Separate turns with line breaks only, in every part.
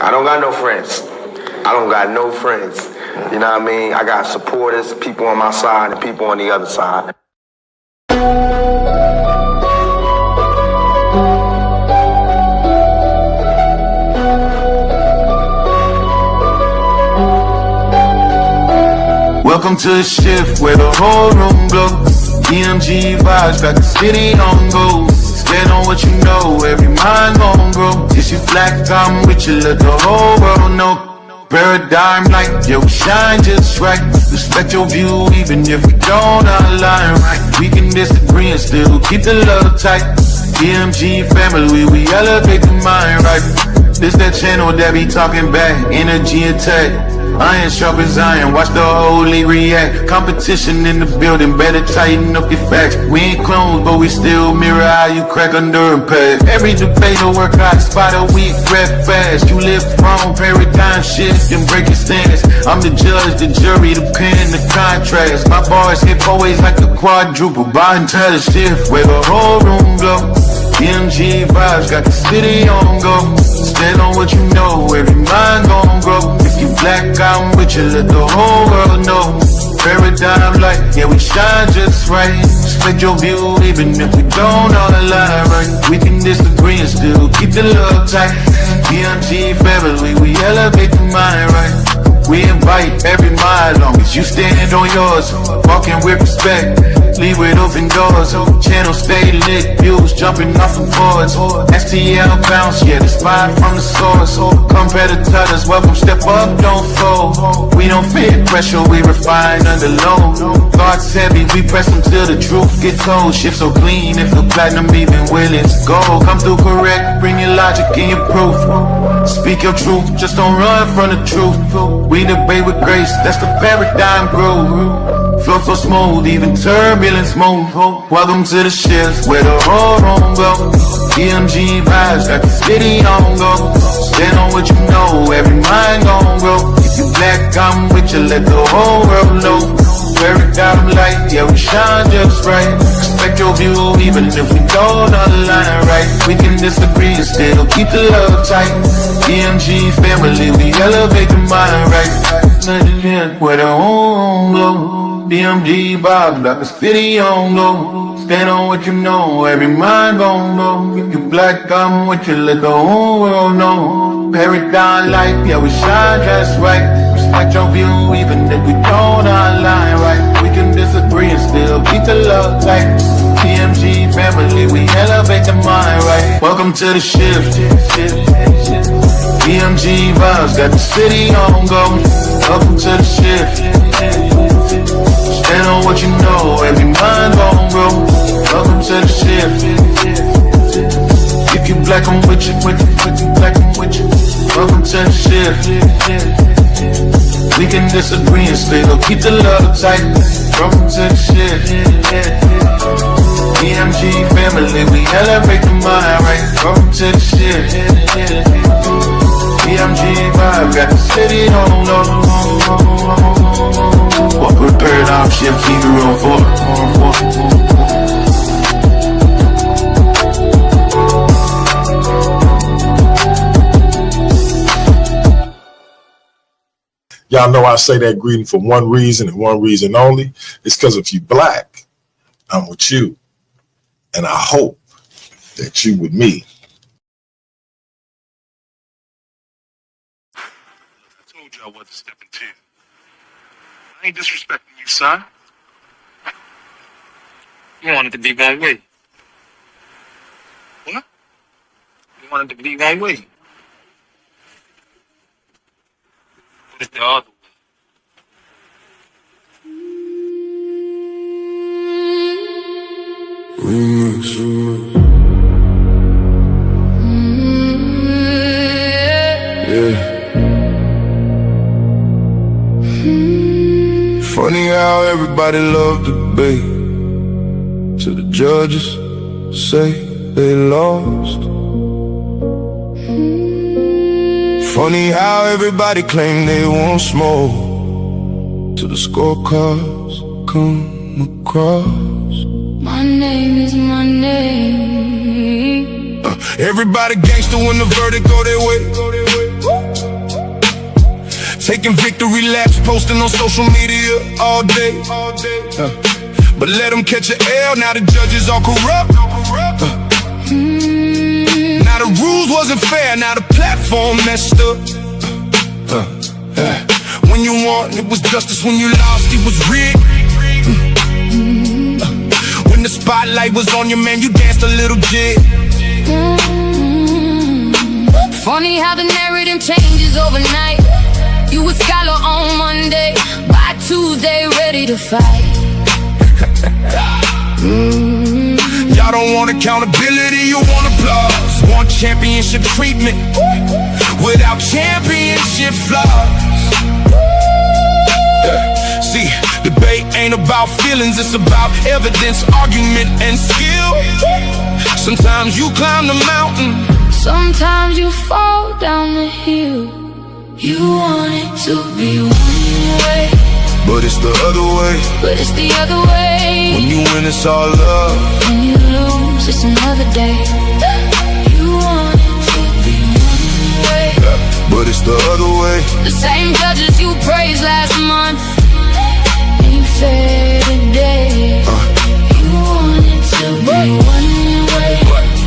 I don't got no friends. I don't got no friends. You know what I mean? I got supporters, people on my side and people on the other side.
Welcome to the shift where the whole room glows. DMG vibes got the city on go. Stand on what you know, every mind gon' grow. If you black, I'm with you, let the whole world know. Paradigm like, yo, shine just right. Respect your view even if we don't align right. We can disagree and still keep the love tight. DMG family, we elevate the mind right. This that channel that be talking back, energy attack. Iron sharp as iron, watch the whole league react. Competition in the building, better tighten up your facts. We ain't clones, but we still mirror how you crack under impact. Every debater work hard, spot a weak, rap fast. You live wrong, paradigm shift, and break your stance. I'm the judge, the jury, the pen, the contrast. My bars hit always like a quadruple, bottom to the shift, where the whole room glow. DMG vibes got the city on go. Stand on what you know, every mind gon' grow. If you black, I'm with you, let the whole world know. Paradigm light, yeah, we shine just right. Respect your view, even if we don't all align right. We can disagree and still keep the love tight. DMG family, we elevate the mind right. We invite every mind, long as you stand on yours. Walking with respect, leave with open doors. Channel stay lit, views jumping off the boards. STL bounce, yeah, the spot from the source. Competitors, welcome, step up, don't fold. We don't fear pressure, we refine under load. Thoughts heavy, we press them till the truth gets told. Shift so clean, if the platinum even willing to go. Come through correct, bring your logic and your proof. Speak your truth, just don't run from the truth. We debate with grace, that's the paradigm groove. Flow so smooth, even turbulence move. Welcome to the shift where the whole room go. DMG vibes got the city on go. Stand on what you know, every mind gon' grow. If you black, I'm with you, let the whole world know. Paradigm light, yeah, we shine just right. Respect your view, even if we don't align right. We can disagree and still keep the love tight. DMG family, we elevate the mind right. Where the home glow. DMG vibes got the city on go. Stand on what you know, every mind gon' know. If you black, I'm with you, let the whole world know. Paradigm light, yeah, we shine just right. Respect your view, even if we don't align right. We can disagree and still keep the love tight. DMG family, we elevate the mind right. Welcome to the shift. DMG vibes got the city on go. Welcome to the shift. Stand on what you know, every mind gon' grow. Welcome to the shift. If you black, I'm with you, black, I'm with you. Welcome to the shift. We can disagree and still keep the love tight. Welcome to the shift. DMG family, we elevate the mind right. Welcome to the shift. DMG vibe got the city on low. Walk with paradigm shift, keep it real for.
Y'all know I say that greeting for one reason and one reason only. It's because if you black, I'm with you. And I hope that you with me.
I told you I wasn't stepping to. I ain't disrespecting you, son. You wanted to be one way. What? You wanted to be one way. What is the other way?
Yeah. Funny how everybody loved the debate till the judges say they lost. Funny how everybody claim they want smoke till the scorecards come across.
My name is my name.
Everybody gangster when the verdict go their way. taking victory laps, posting on social media all day. But let them catch an L, now the judges all corrupt. Now the rules wasn't fair, now the platform messed up. When you won, it was justice. When you lost, it was rigged. When the spotlight was on you, man, you danced a little jig.
Funny how the narrative changes overnight. You a scholar on Monday, by Tuesday ready to fight.
Y'all don't want accountability, you want applause. Want championship treatment without championship flaws. See, debate ain't about feelings, it's about evidence, argument, and skill. Sometimes you climb the mountain,
sometimes you fall down the hill. You want it to be one way,
but it's the other way.
but it's the other way.
When you win, it's all love.
When you lose, it's another day. You want it to be one way,
But it's the other way.
the same judges you praised last month ain't fair today. You want it to be one way,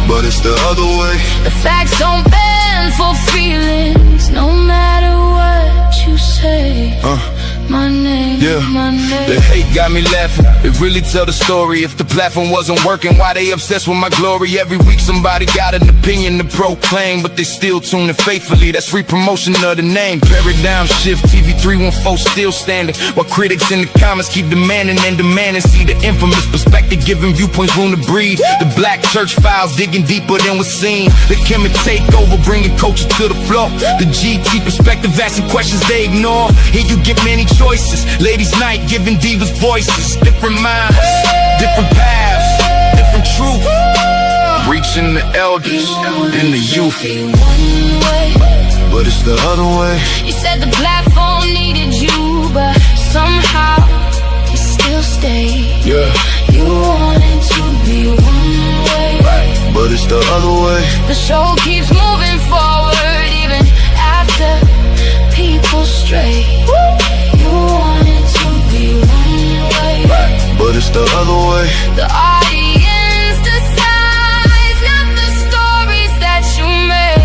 But it's the other way.
the facts don't bend for feelings, no matter what you say. My name,
Yeah,
my name.
the hate got me laughing. It really tell the story. If the platform wasn't working, why they obsessed with my glory? Every week somebody got an opinion to proclaim, but they still tune in faithfully. That's free promotion of the name. Paradigm shift, TV 314 still standing, while critics in the comments keep demanding and demanding. See the infamous perspective, giving viewpoints room to breathe. The black church files digging deeper than was seen. The Kemet takeover, bringing culture to the floor. The GT perspective, asking questions they ignore. Here you get many choices. Ladies' night, giving divas voices. Different minds, different paths, different truth. Reaching the elders and the youth.
One way.
But it's the other way.
You said the platform needed you, but somehow you still stayed.
Yeah,
You wanted to be one way,
but it's the other way.
the show keeps moving forward even after people stray. You wanted to be one way,
But it's the other way.
the audience decides, not the stories that you made.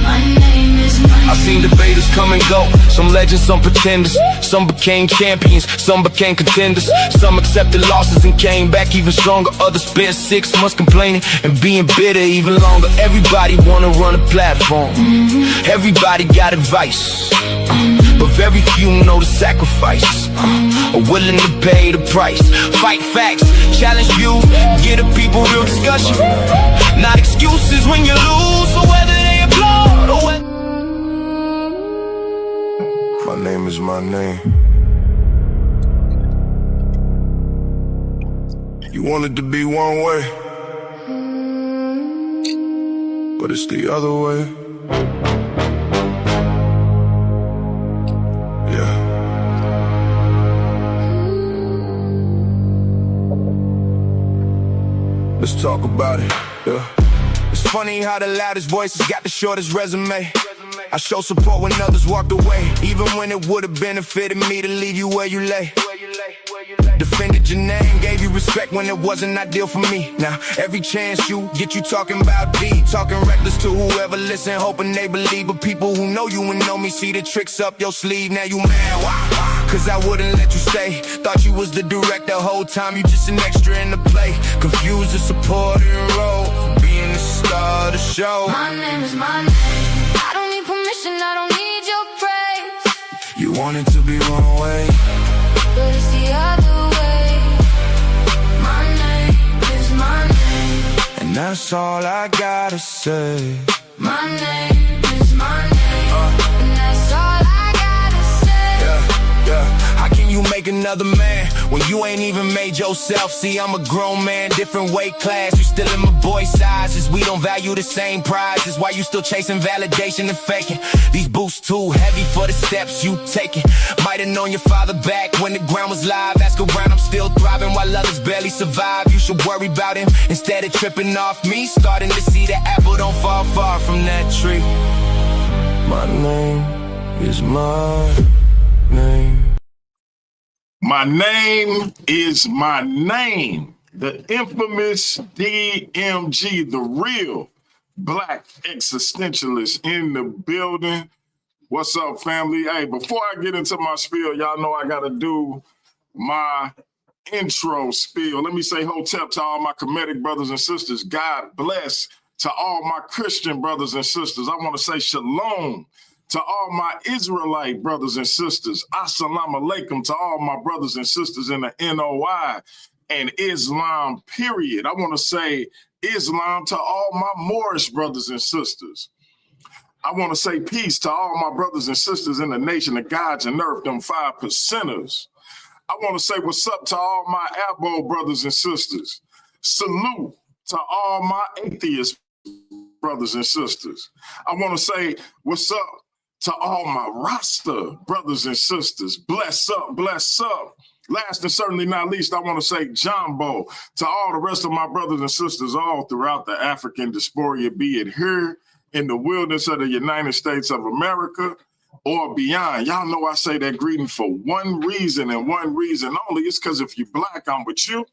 My name is my
I've seen debaters come and go. Some legends, some pretenders. Some became champions, some became contenders. Some accepted losses and came back even stronger. Others spent 6 months complaining and being bitter even longer. Everybody wanna run a platform. Everybody got advice, but very few know the sacrifice. Are willing to pay the price. Fight facts, challenge views, get the people real discussion. Not excuses when you lose, or whether they applaud or whether. My name is my name. You wanted to be one way, but it's the other way. Yeah. Let's talk about it. Yeah. It's funny how the loudest voices got the shortest resume. I show support when others walked away, even when it would have benefited me to leave you where you lay. Defended your name, gave you respect when it wasn't ideal for me. Now every chance you get, you talking about D, talking reckless to whoever listen, hoping they believe. But people who know you and know me see the tricks up your sleeve. Now you mad, why? Cause I wouldn't let you stay. Thought you was the director the whole time, you just an extra in the play. Confused the supporting role for being the star of the show.
My name is my name. I don't need permission, I don't need your praise.
You wanted to be one way,
but it's the other way. My name is my name.
and that's all I gotta say.
My name is my name. And that's all I gotta say.
Yeah. How can you make another man when you ain't even made yourself? See, I'm a grown man, different weight class. You still in my boy sizes. We don't value the same prizes. Why you still chasing validation and faking? These boots too heavy for the steps you taking. Might've known your father back when the ground was live. Ask around, I'm still thriving while others barely survive. You should worry about him instead of tripping off me. Starting to see the apple don't fall far from that tree. My name is my name.
My name is my name. The infamous DMG, the real black existentialist in the building. What's up, family? Hey, before I get into my spiel, y'all know I got to do my intro spiel. Let me say hotep to all my Kemetic brothers and sisters. God bless to all my Christian brothers and sisters. I want to say shalom to all my Israelite brothers and sisters. Assalamu alaikum to all my brothers and sisters in the NOI and Islam, period. I want to say Islam to all my Moorish brothers and sisters. I want to say peace to all my brothers and sisters in the nation of God's and earth, them 5%ers. I want to say what's up to all my Abo brothers and sisters. Salute to all my atheist brothers and sisters. I want to say what's up to all my Rasta brothers and sisters. Bless up, bless up. Last and certainly not least, I want to say Jumbo to all the rest of my brothers and sisters all throughout the African diaspora, be it here in the wilderness of the United States of America or beyond. Y'all know I say that greeting for one reason and one reason only. It's because if you're black, I'm with you.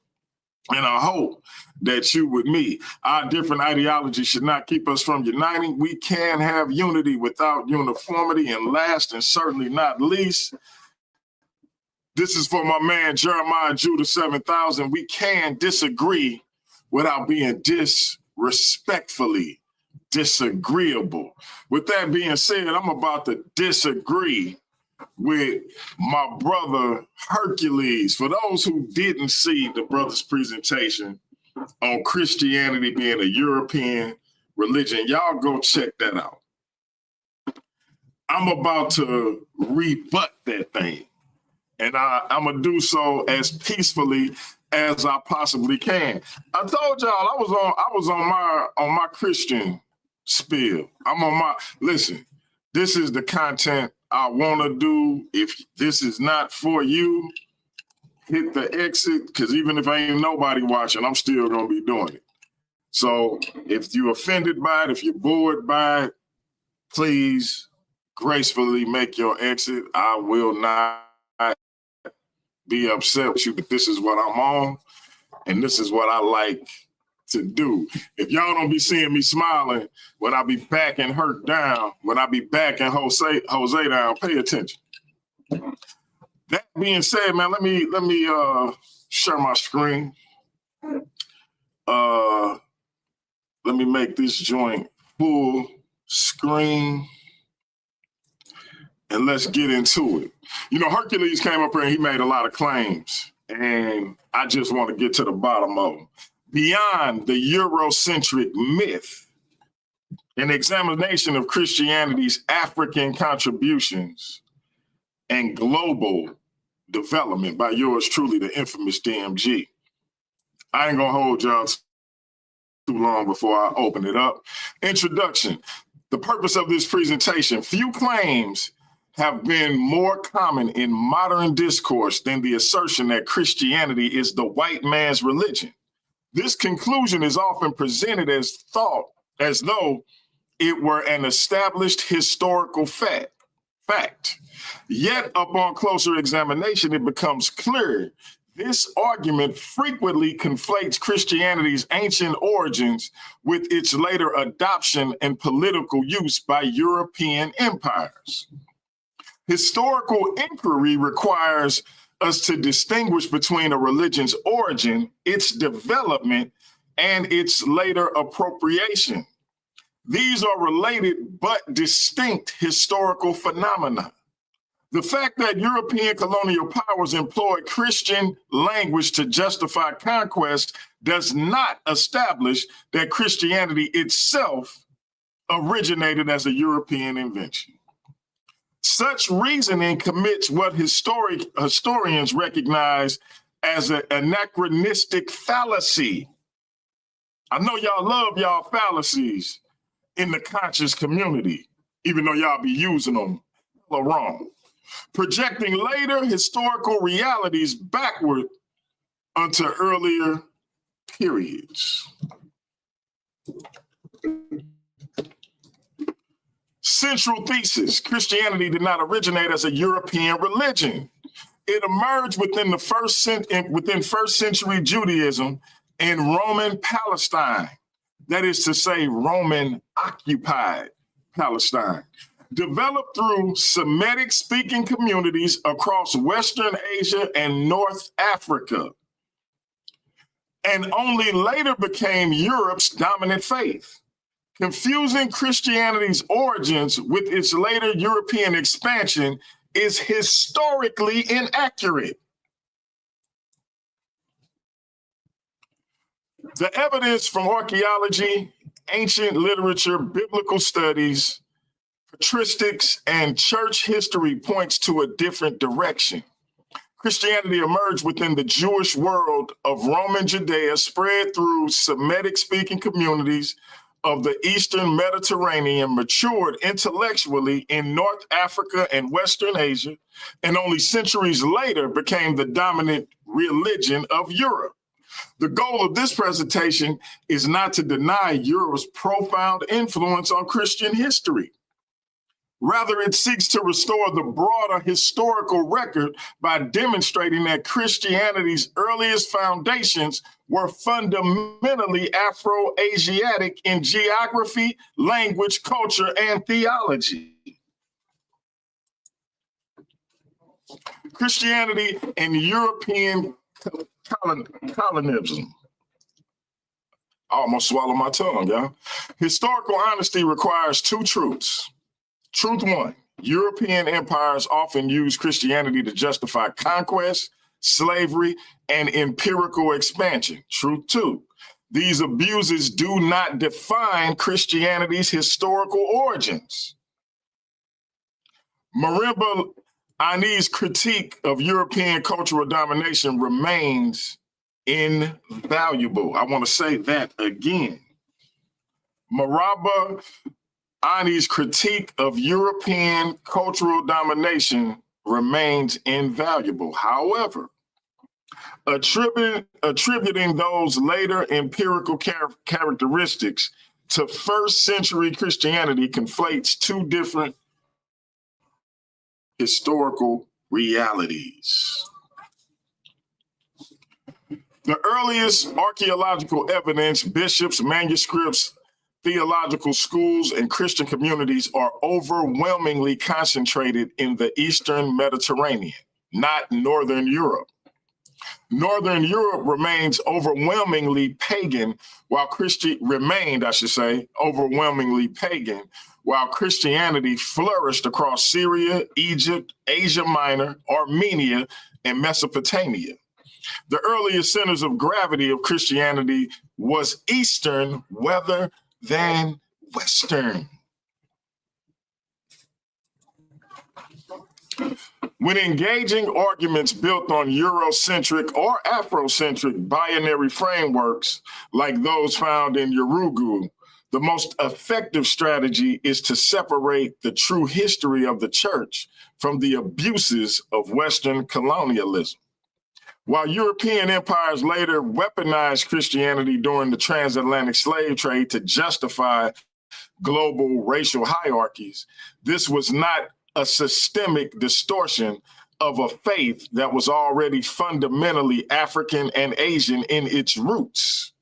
And I hope that you with me. Our different ideologies should not keep us from uniting. We can have unity without uniformity. And last and certainly not least, this is for my man Jeremiah Judah 7000. We can disagree without being disrespectfully disagreeable. With that being said, I'm about to disagree with my brother Hercules. For those who didn't see the brother's presentation on Christianity being a European religion, y'all go check that out. I'm about to rebut that thing, and I'm gonna do so as peacefully as I possibly can. I told y'all I was on my Christian spiel. I'm on my listen. This is the content I want to do. If this is not for you, hit the exit, because even if ain't nobody watching, I'm still going to be doing it. So if you're offended by it, if you're bored by it, please gracefully make your exit. I will not be upset with you, but this is what I'm on, and this is what I like to do. If y'all don't be seeing me smiling when I be backing Hurt down, when I be backing Jose down, pay attention. That being said, man, let me share my screen. Let me make this joint full screen, and let's get into it. You know, Hercules came up here and he made a lot of claims, and I just want to get to the bottom of them. Beyond the Eurocentric myth, an examination of Christianity's African contributions and global development by yours truly, the infamous DMG. I ain't gonna hold y'all too long before I open it up. Introduction. The purpose of this presentation: few claims have been more common in modern discourse than the assertion that Christianity is the white man's religion. This conclusion is often presented as though it were an established historical fact. Yet, upon closer examination, it becomes clear this argument frequently conflates Christianity's ancient origins with its later adoption and political use by European empires. Historical inquiry requires us to distinguish between a religion's origin, its development, and its later appropriation. These are related but distinct historical phenomena. The fact that European colonial powers employed Christian language to justify conquest does not establish that Christianity itself originated as a European invention. Such reasoning commits what historians recognize as an anachronistic fallacy. I know y'all love y'all fallacies in the conscious community, even though y'all be using them wrong. Projecting later historical realities backward onto earlier periods. Central thesis: Christianity did not originate as a European religion. It emerged within first century Judaism in Roman Palestine. That is to say, Roman occupied Palestine. Developed through Semitic speaking communities across Western Asia and North Africa, and only later became Europe's dominant faith. Confusing Christianity's origins with its later European expansion is historically inaccurate. The evidence from archaeology, ancient literature, biblical studies, patristics, and church history points to a different direction. Christianity emerged within the Jewish world of Roman Judea, spread through Semitic-speaking communities of the Eastern Mediterranean, matured intellectually in North Africa and Western Asia, and only centuries later became the dominant religion of Europe. The goal of this presentation is not to deny Europe's profound influence on Christian history. Rather, it seeks to restore the broader historical record by demonstrating that Christianity's earliest foundations were fundamentally Afro-Asiatic in geography, language, culture, and theology. Christianity and European colonialism. I almost swallowed my tongue, y'all. Historical honesty requires two truths. Truth one: European empires often used Christianity to justify conquest, slavery, and empirical expansion. Truth two: these abuses do not define Christianity's historical origins. Marimba Ani's critique of European cultural domination remains invaluable. I want to say that again. Marimba Ani's critique of European cultural domination remains invaluable. However, attributing those later empirical characteristics to first century Christianity conflates two different historical realities. The earliest archaeological evidence, bishops, manuscripts, theological schools, and Christian communities are overwhelmingly concentrated in the Eastern Mediterranean, not Northern Europe. Northern Europe remains overwhelmingly pagan, overwhelmingly pagan, while Christianity flourished across Syria, Egypt, Asia Minor, Armenia, and Mesopotamia. The earliest centers of gravity of Christianity was Eastern rather than Western. When engaging arguments built on Eurocentric or Afrocentric binary frameworks like those found in Urugu, the most effective strategy is to separate the true history of the church from the abuses of Western colonialism. While European empires later weaponized Christianity during the transatlantic slave trade to justify global racial hierarchies, this was not a systemic distortion of a faith that was already fundamentally African and Asian in its roots.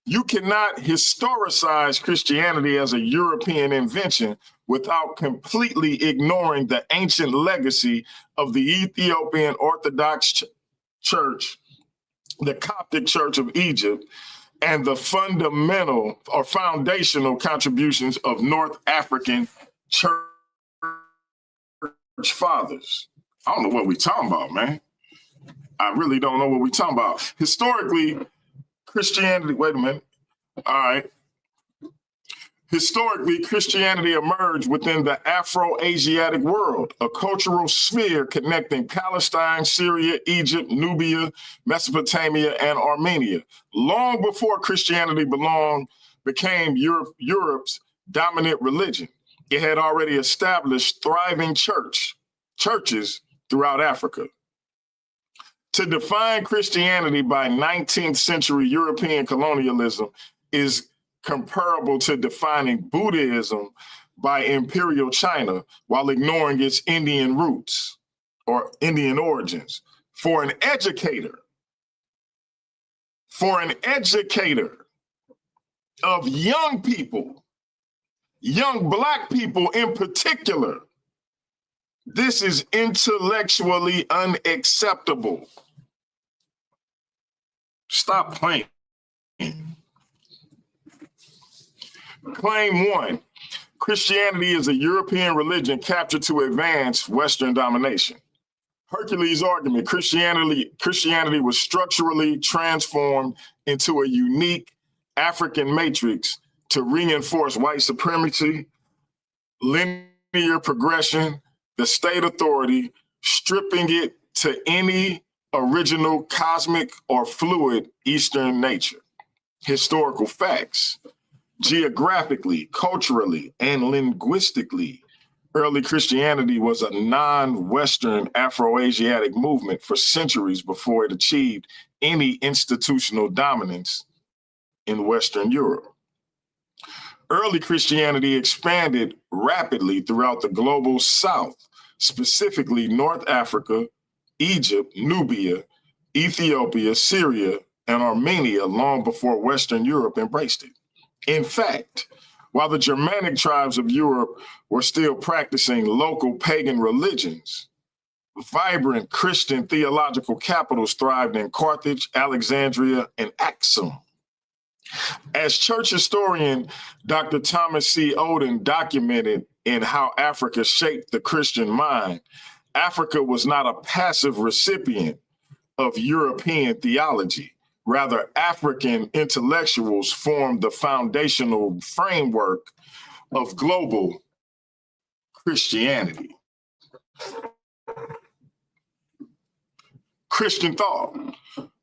You cannot historicize Christianity as a European invention without completely ignoring the ancient legacy of the Ethiopian Orthodox Church, the Coptic Church of Egypt, and the fundamental or foundational contributions of North African church fathers. I don't know what we're talking about, man. I really don't know what we're talking about. Historically, Christianity, wait a minute. All right. Historically, Christianity emerged within the Afro-Asiatic world, a cultural sphere connecting Palestine, Syria, Egypt, Nubia, Mesopotamia, and Armenia. Long before Christianity became Europe's dominant religion, it had already established thriving churches throughout Africa. To define Christianity by 19th century European colonialism is comparable to defining Buddhism by Imperial China while ignoring its Indian roots or Indian origins. For an educator of young people, young Black people in particular, this is intellectually unacceptable. Stop playing. Claim 1. Christianity is a European religion captured to advance Western domination. Hercules' argument, Christianity was structurally transformed into a unique African matrix to reinforce white supremacy, linear progression, the state authority, stripping it to any original cosmic or fluid Eastern nature. Historical facts. Geographically, culturally, and linguistically, early Christianity was a non-Western Afro-Asiatic movement for centuries before it achieved any institutional dominance in Western Europe. Early Christianity expanded rapidly throughout the global South, specifically North Africa, Egypt, Nubia, Ethiopia, Syria, and Armenia long before Western Europe embraced it. In fact, while the Germanic tribes of Europe were still practicing local pagan religions, vibrant Christian theological capitals thrived in Carthage, Alexandria, and Axum. As church historian Dr. Thomas C. Oden documented in How Africa Shaped the Christian Mind, Africa was not a passive recipient of European theology. Rather, African intellectuals formed the foundational framework of global Christianity. Christian thought.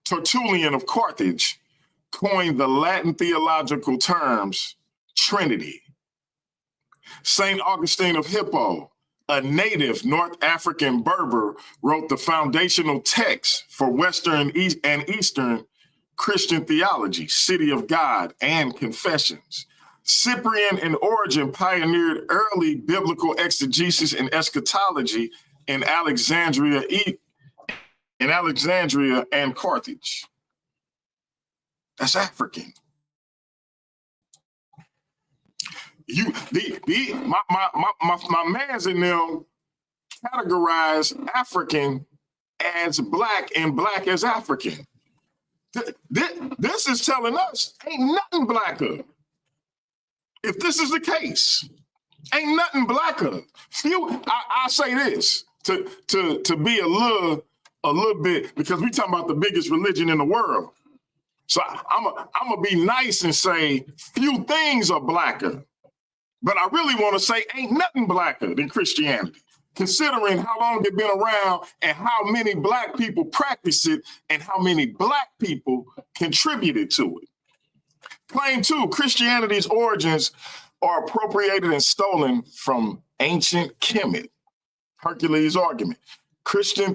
Tertullian of Carthage coined the Latin theological terms Trinity. St. Augustine of Hippo, a native North African Berber, wrote the foundational text for Western and Eastern Christian theology, City of God, and Confessions. Cyprian and Origen pioneered early biblical exegesis and eschatology in Alexandria and Carthage. That's African. My mans in them categorize African as Black and Black as African. This is telling us ain't nothing blacker. If this is the case, ain't nothing blacker. I say this to be a little bit, because we talking about the biggest religion in the world. So I'm gonna be nice and say few things are blacker, but I really want to say ain't nothing blacker than Christianity, considering how long it's been around and how many Black people practice it and how many Black people contributed to it. Claim 2, Christianity's origins are appropriated and stolen from ancient Kemet. Hercules' argument. Christian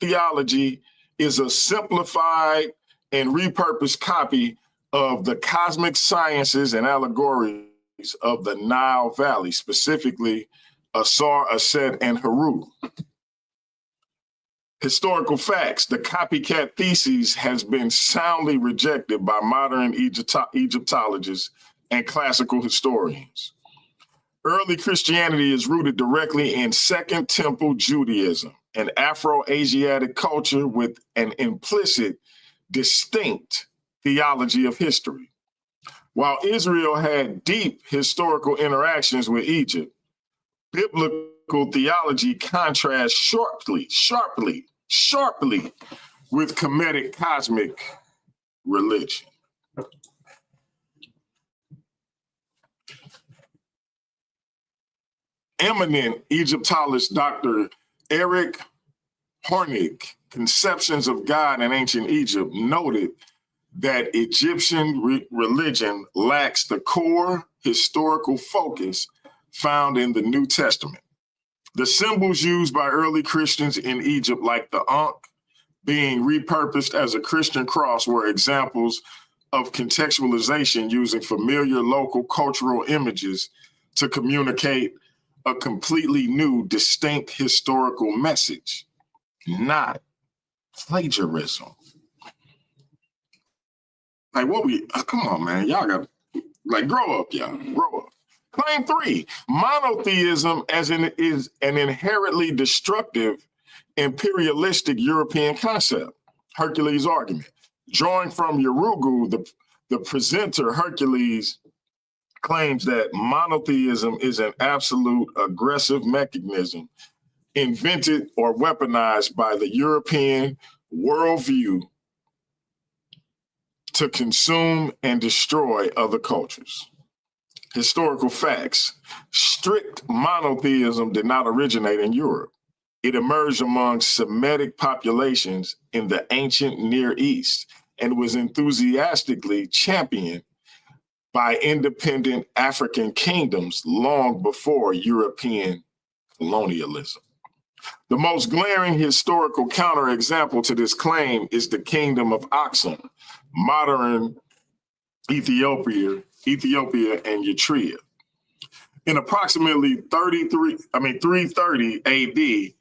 theology is a simplified and repurposed copy of the cosmic sciences and allegories of the Nile Valley, specifically Asar, Aset, and Heru. Historical facts. The copycat thesis has been soundly rejected by modern Egyptologists and classical historians. Early Christianity is rooted directly in Second Temple Judaism, an Afro-Asiatic culture with an implicit, distinct theology of history. While Israel had deep historical interactions with Egypt, biblical theology contrasts sharply with Kemetic cosmic religion. Eminent Egyptologist Dr. Eric Hornig, Conceptions of God in Ancient Egypt, noted that Egyptian religion lacks the core historical focus found in the New Testament. The symbols used by early Christians in Egypt, like the Ankh being repurposed as a Christian cross, were examples of contextualization using familiar local cultural images to communicate a completely new, distinct historical message, not plagiarism. Like what come on, man, y'all got, like, grow up, y'all, grow up. Claim 3, monotheism is an inherently destructive, imperialistic European concept. Hercules' argument. Drawing from Urugu, the presenter Hercules claims that monotheism is an absolute aggressive mechanism invented or weaponized by the European worldview to consume and destroy other cultures. Historical facts. Strict monotheism did not originate in Europe. It emerged among Semitic populations in the ancient Near East and was enthusiastically championed by independent African kingdoms long before European colonialism. The most glaring historical counterexample to this claim is the Kingdom of Aksum, modern Ethiopia and Eritrea. In approximately 330 AD,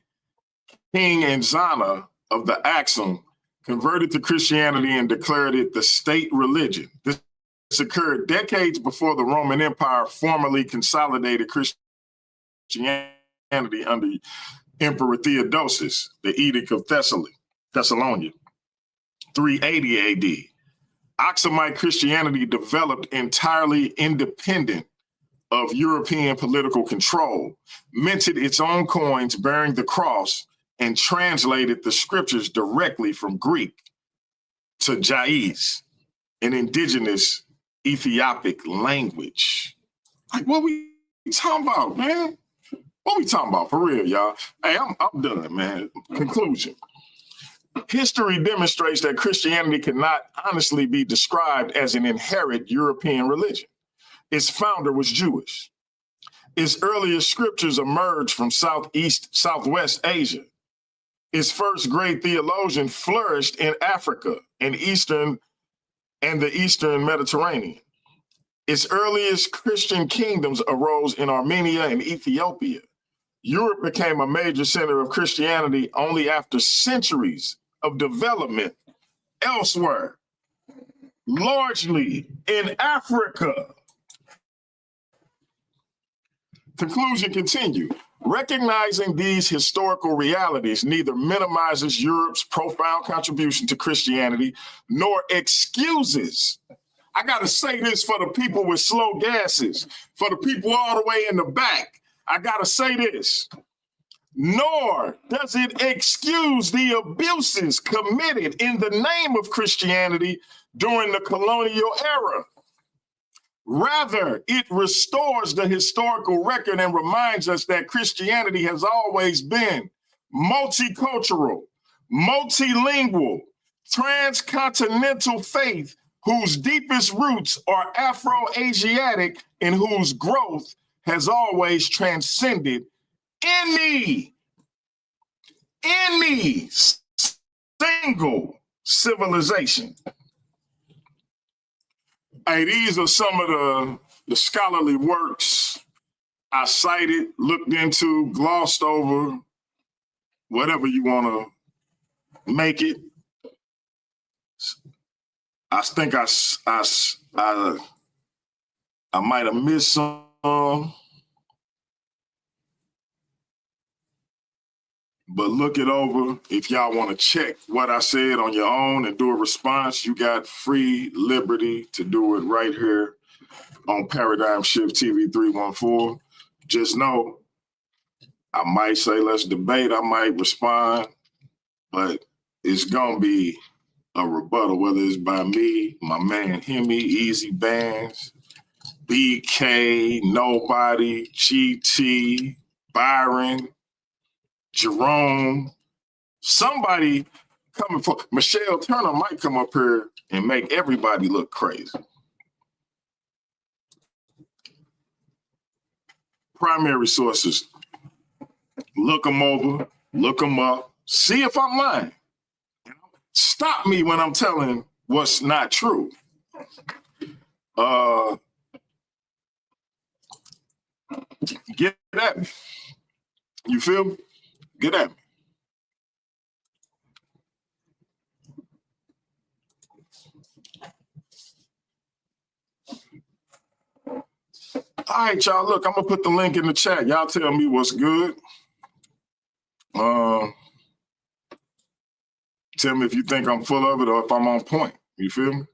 King Nzana of the Aksum converted to Christianity and declared it the state religion. This occurred decades before the Roman Empire formally consolidated Christianity under Emperor Theodosius, the Edict of Thessalonica, 380 AD. Aksumite Christianity developed entirely independent of European political control, minted its own coins bearing the cross, and translated the scriptures directly from Greek to Jais, an indigenous Ethiopic language. Like, what we talking about, man? What we talking about, for real, y'all? Hey, I'm done, man. Conclusion. History demonstrates that Christianity cannot honestly be described as an inherent European religion. Its founder was Jewish. Its earliest scriptures emerged from Southwest Asia. Its first great theologian flourished in Africa and the Eastern Mediterranean. Its earliest Christian kingdoms arose in Armenia and Ethiopia. Europe became a major center of Christianity only after centuries of development elsewhere, largely in Africa. Conclusion continued. Recognizing these historical realities neither minimizes Europe's profound contribution to Christianity nor excuses. I got to say this for the people with slow gases, for the people all the way in the back. I got to say this. Nor does it excuse the abuses committed in the name of Christianity during the colonial era. Rather, it restores the historical record and reminds us that Christianity has always been multicultural, multilingual, transcontinental faith whose deepest roots are Afro-Asiatic and whose growth has always transcended any single civilization. Hey, these are some of the scholarly works I cited, looked into, glossed over, whatever you want to make it. I think I might have missed some, but look it over. If y'all want to check what I said on your own and do a response, you got free liberty to do it right here on Paradigm Shift TV 314. Just know, I might say let's debate, I might respond, but it's going to be a rebuttal, whether it's by me, my man Hemi, Easy Bands, BK, Nobody, GT, Byron, Jerome, somebody coming for Michelle Turner might come up here and make everybody look crazy. Primary sources, look them over, look them up, see if I'm lying. Stop me when I'm telling what's not true. Get at me. You feel me? Get at me. All right, y'all. Look, I'm gonna put the link in the chat. Y'all tell me what's good. Tell me if you think I'm full of it or if I'm on point. You feel me?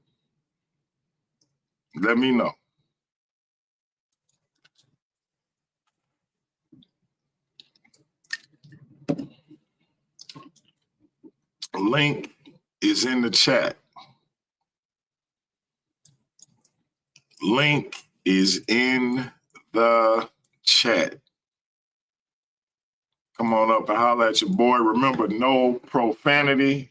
Let me know. Link is in the chat. Link is in the chat. Come on up and holler at your boy. Remember, no profanity.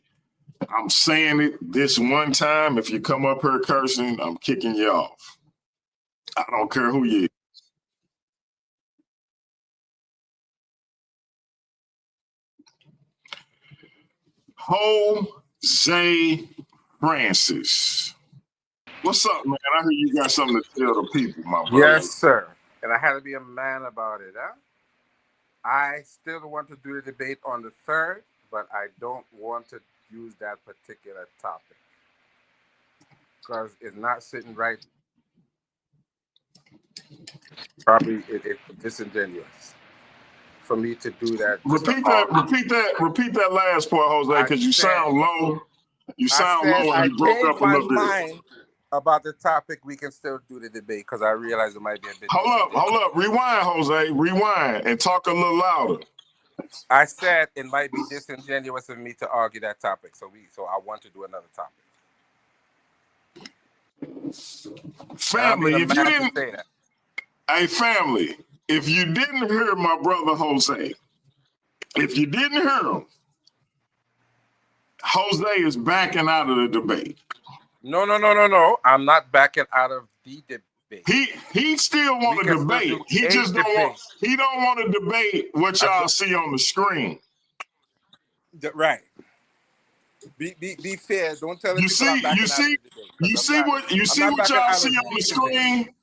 I'm saying it this one time. If you come up here cursing, I'm kicking you off. I don't care who you is. Jose Francis. What's up, man? I hear you got something to tell the people, my brother.
Yes, sir. And I had to be a man about it, huh? I still want to do the debate on the 3rd, but I don't want to use that particular topic because it's not sitting right. Probably it's disingenuous for me to do that.
Repeat that last part, Jose, because you sound low. You sound low and you broke up a little bit.
Mind about the topic, we can still do the debate because I realize it might be a bit.
Hold up. Rewind, Jose. Rewind and talk a little louder.
I said it might be disingenuous of me to argue that topic, so I want to do another topic.
Family, if you didn't say that. Hey, family, if you didn't hear my brother Jose, if you didn't hear him, Jose is backing out of the debate.
No. I'm not backing out of the debate.
He still want to debate. He just don't want. He don't want to debate what y'all see on the screen.
Right. Be fair. Don't tell
you see what y'all see on the screen.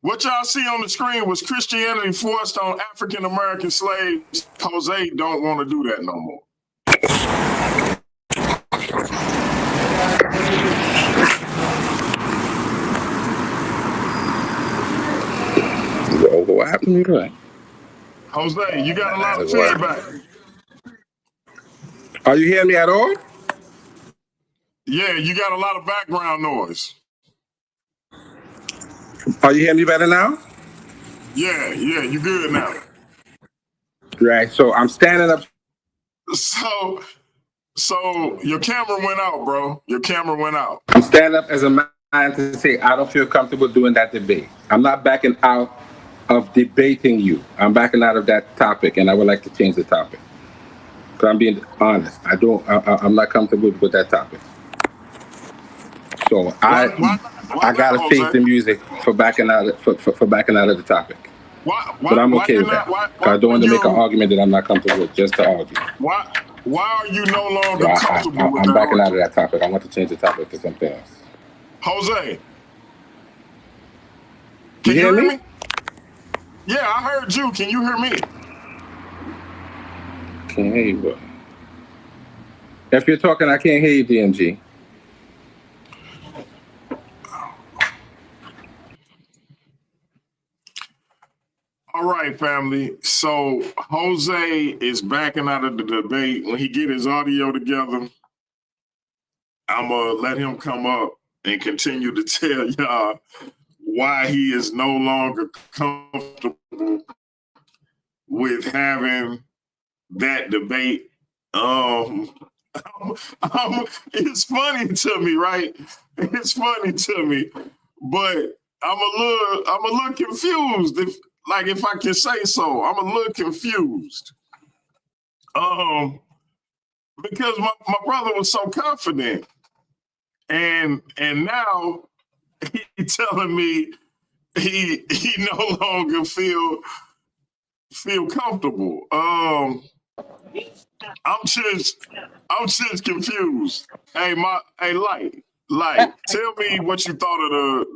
What y'all see on the screen was Christianity forced on African American slaves. Jose don't want to do that no more.
What happened to that?
Jose, you got a lot of feedback.
Are you hearing me at all?
Yeah, you got a lot of background noise.
Are you hearing me better now?
Yeah, you good now.
Right, so I'm standing up.
So your camera went out, bro. Your camera went out.
I'm standing up as a man to say I don't feel comfortable doing that debate. I'm not backing out of debating you. I'm backing out of that topic, and I would like to change the topic. Because I'm being honest. I'm not comfortable with that topic. So I gotta face the music for backing out for backing out of the topic. But I'm okay with that. I don't want to make an argument that I'm not comfortable with, just to argue.
Why are you no longer comfortable with that?
I'm backing out of that topic. I want to change the topic to something else.
Jose, can you hear me? Yeah, I heard you. Can you hear me?
Can't hear you, bro. If you're talking, I can't hear you, DMG.
All right, family. So Jose is backing out of the debate. When he get his audio together, I'm going to let him come up and continue to tell y'all why he is no longer comfortable with having that debate. It's funny to me, right? It's funny to me, but I'm a little confused. If I can say so, I'm a little confused. Because my brother was so confident, and now he's telling me he no longer feel comfortable. I'm just confused. Hey, Light. Like, tell me what you thought of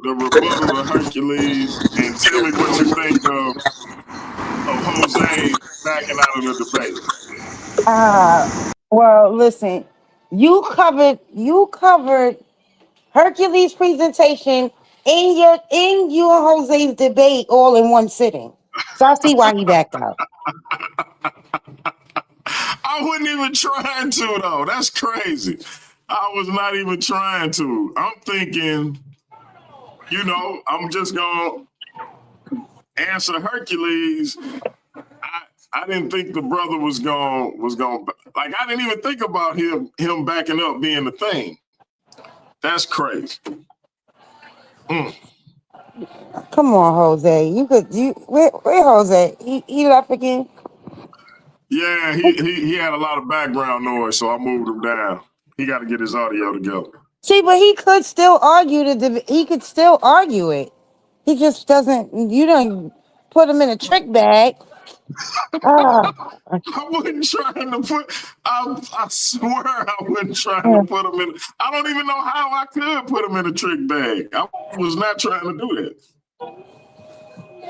the rebuttal of Hercules, and tell me what you think of Jose backing out of the debate.
Well, listen, you covered Hercules' presentation in you and Jose's debate all in one sitting. So I see why he backed out.
I wasn't even trying to, though. That's crazy. I was not even trying to. I'm thinking, I'm just going to answer Hercules. I didn't think the brother was going like, I didn't even think about him backing up being the thing. That's crazy.
Come on, Jose. Where Jose? He left again?
Yeah, he had a lot of background noise, so I moved him down. He got to get his audio together.
See, but he could still argue he could still argue it. He just doesn't. You don't put him in a trick bag.
I wasn't trying to put. I swear I wasn't trying to put him in. I don't even know how I could put him in a trick bag. I was not trying to do that.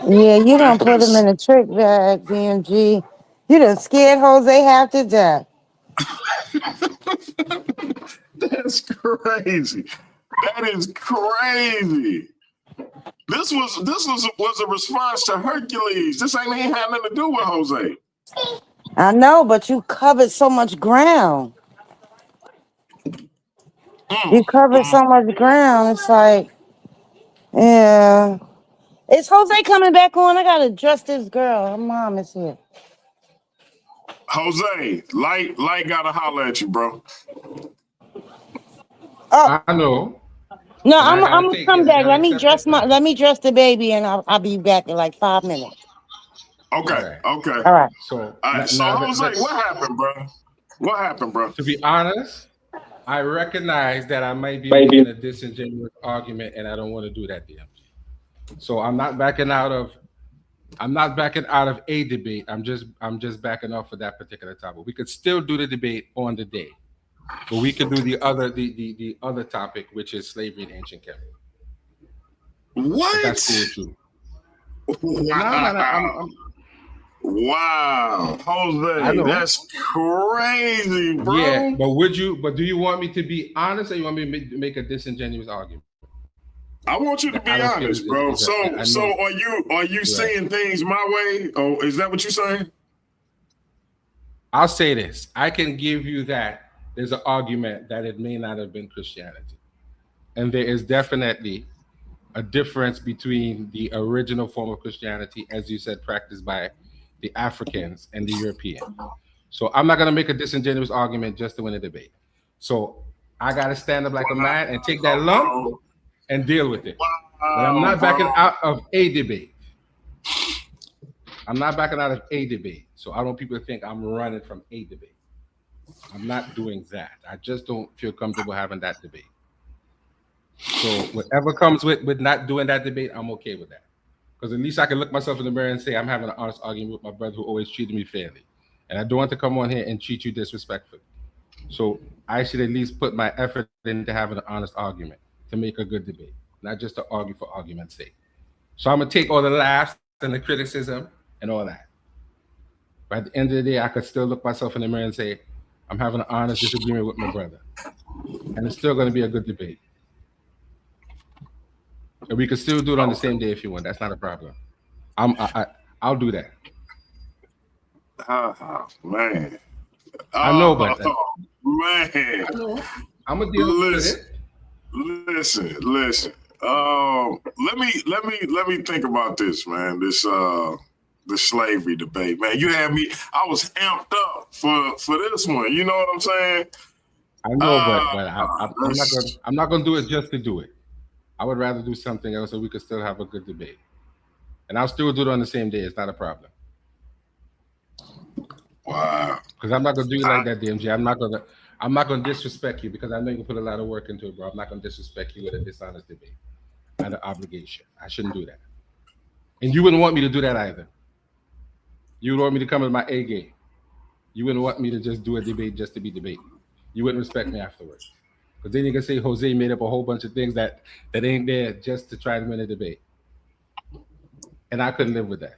Yeah, you don't put him in a trick bag, DMG. You done scared Jose half to death.
That's crazy. That is crazy. This was a response to Hercules. This ain't had nothing to do with Jose.
I know, but you covered so much ground. You covered so much ground. It's like, yeah. Is Jose coming back on? I gotta address this girl. Her mom is here.
Jose, Light gotta holler at you, bro.
Oh,
I know.
no,
And
I'm gonna
take
come
it.
back.
I
Let me
accept
dress
it.
let me dress the baby, and I'll be back in like 5 minutes.
Okay.
All
Okay.
All right.
So,
All right. So
now
Jose, what happened, bro? What happened, bro?
to be honest, I recognize that I might be making a disingenuous argument, and I don't want to do that, DMG. So I'm not backing out of a debate. I'm just backing off of that particular topic. We could still do the debate on the day, but we could do the other topic, which is slavery in ancient Kemet.
What?
If that's cool with you.
Wow. Wow, Jose, that's crazy, bro.
Yeah, but do you want me to be honest, or you want me to make a disingenuous argument?
I want you to be honest, bro. So are you seeing things my way? Oh, is that what you're saying?
I'll say this. I can give you that there's an argument that it may not have been Christianity. And there is definitely a difference between the original form of Christianity, as you said, practiced by the Africans and the Europeans. So I'm not going to make a disingenuous argument just to win a debate. So I got to stand up like a man and take that lump and deal with it. But I'm not backing out of a debate. I'm not backing out of a debate. So I don't want people to think I'm running from a debate. I'm not doing that. I just don't feel comfortable having that debate. So whatever comes with not doing that debate, I'm okay with that. Because at least I can look myself in the mirror and say I'm having an honest argument with my brother who always treated me fairly. And I don't want to come on here and treat you disrespectfully. So I should at least put my effort into having an honest argument to make a good debate, not just to argue for argument's sake. So I'm going to take all the laughs and the criticism and all that. But at the end of the day, I could still look myself in the mirror and say, I'm having an honest disagreement with my brother. And it's still going to be a good debate. And we can still do it on the same day if you want. That's not a problem. I'll do that.
Man.
I know, but
man.
I'm gonna deal with it.
Listen. Let me think about this, man. This the slavery debate, man. You had me. I was amped up for this one. You know what I'm saying?
I know, but I'm not gonna do it just to do it. I would rather do something else so we could still have a good debate. And I'll still do it on the same day. It's not a problem.
Wow.
Because I'm not gonna do you like that, DMG. I'm not gonna disrespect you because I know you can put a lot of work into it, bro. I'm not gonna disrespect you with a dishonest debate. Out of obligation. I shouldn't do that. And you wouldn't want me to do that either. You would want me to come with my A game. You wouldn't want me to just do a debate just to be debating. You wouldn't respect me afterwards. Because then you can say Jose made up a whole bunch of things that ain't there just to try to win a debate. And I couldn't live with that.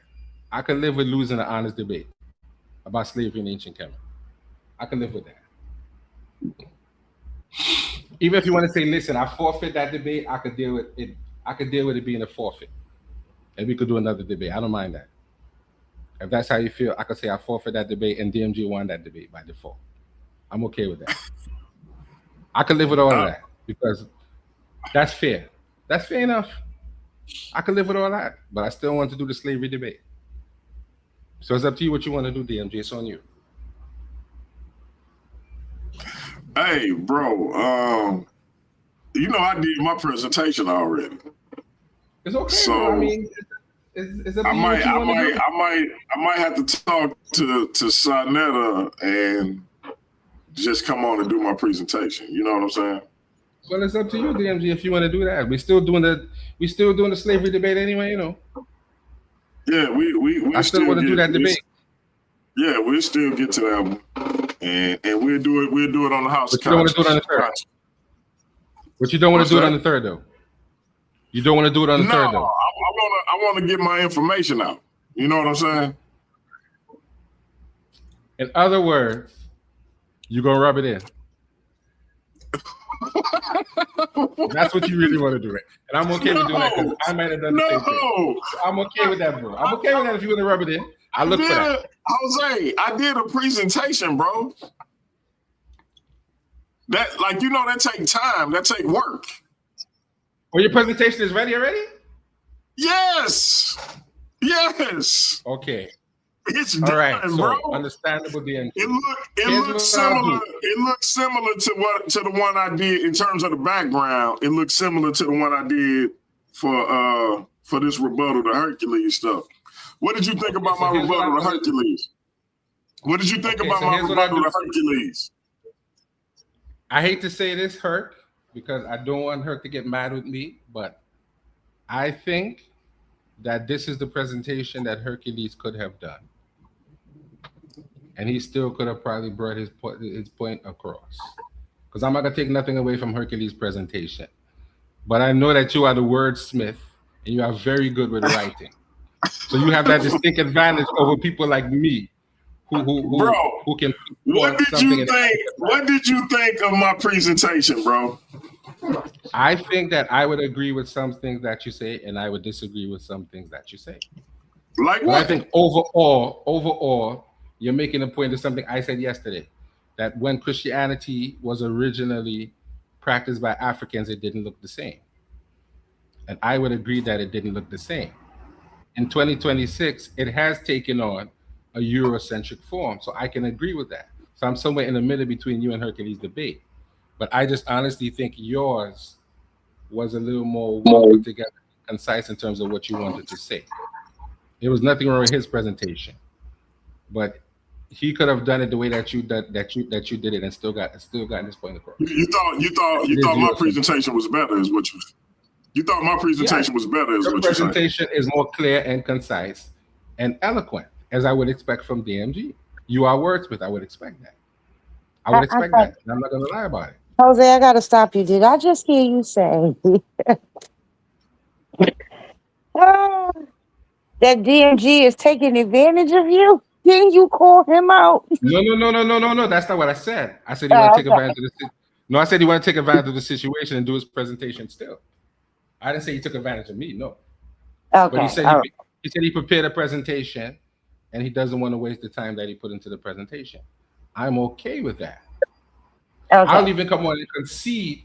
I could live with losing an honest debate about slavery in ancient Kemet. I can live with that. Even if you want to say, listen, I forfeit that debate, I could deal with it. I could deal with it being a forfeit. And we could do another debate. I don't mind that. If that's how you feel, I could say I forfeit that debate and DMG won that debate by default. I'm okay with that. I could live with all of that because that's fair. That's fair enough. I could live with all that, but I still want to do the slavery debate. So it's up to you what you want to do, DMG. It's on you.
Hey, bro. You know I did my presentation already.
It's okay.
So
I mean, it's up to
I
you what you want to do.
I might have to talk to Sonetta and just come on and do my presentation. You know what I'm saying?
Well, it's up to you, DMG, if you want to do that. We're still doing the slavery debate anyway, you know.
Yeah, we
I still want to do that debate.
Yeah, we'll still get to that one, and we'll do it on the house.
But you don't want to do it on the third. But you don't want to do it on the third, though. You don't want to do it on the third, though.
I want to get my information out. You know what I'm saying?
In other words, you're gonna rub it in. That's what you really want to do, right? And I'm okay with doing that because I might have done the same thing. So I'm okay with that, bro. I'm okay with that if you want to rub it in. I look for that.
Jose, I did a presentation, bro. That take time. That take work.
Oh, your presentation is ready already?
Yes.
Okay.
It's
all right,
done,
so
bro.
Understandable, DMG.
It looks similar. It looks similar to the one I did in terms of the background. It looks similar to the one I did for this rebuttal to Hercules stuff. What did you think about my rebuttal to Hercules? What did you think about my rebuttal to Hercules?
I hate to say this, Herc, because I don't want Herc to get mad with me, but I think that this is the presentation that Hercules could have done. And he still could have probably brought his point across. Because I'm not going to take nothing away from Hercules' presentation. But I know that you are the wordsmith and you are very good with writing. So you have that distinct advantage over people like me who can.
What did you think? What did you think of my presentation, bro?
I think that I would agree with some things that you say, and I would disagree with some things that you say.
Like what?
But I think overall, you're making a point of something I said yesterday, that when Christianity was originally practiced by Africans, it didn't look the same. And I would agree that it didn't look the same. In 2026, it has taken on a Eurocentric form. So I can agree with that. So I'm somewhere in the middle between you and Hercules' debate. But I just honestly think yours was a little more well put together, concise in terms of what you wanted to say. There was nothing wrong with his presentation, but he could have done it the way that you did it and still got this point across.
You thought my presentation was better, is what you thought my presentation was better, is what you're saying.
Your presentation is more clear and concise and eloquent, as I would expect from DMG. You are wordsmith. I would expect that. I would expect that. And I'm not going to lie about it.
Jose, I gotta stop you. Did I just hear you say that DMG is taking advantage of you? Didn't you call him out?
No. That's not what I said. I said he want to take advantage of the. No, I said he want to take advantage of the situation and do his presentation still. I didn't say he took advantage of me. No.
Okay.
But he said he said he prepared a presentation, and he doesn't want to waste the time that he put into the presentation. I'm okay with that. Okay. I'll even come on and concede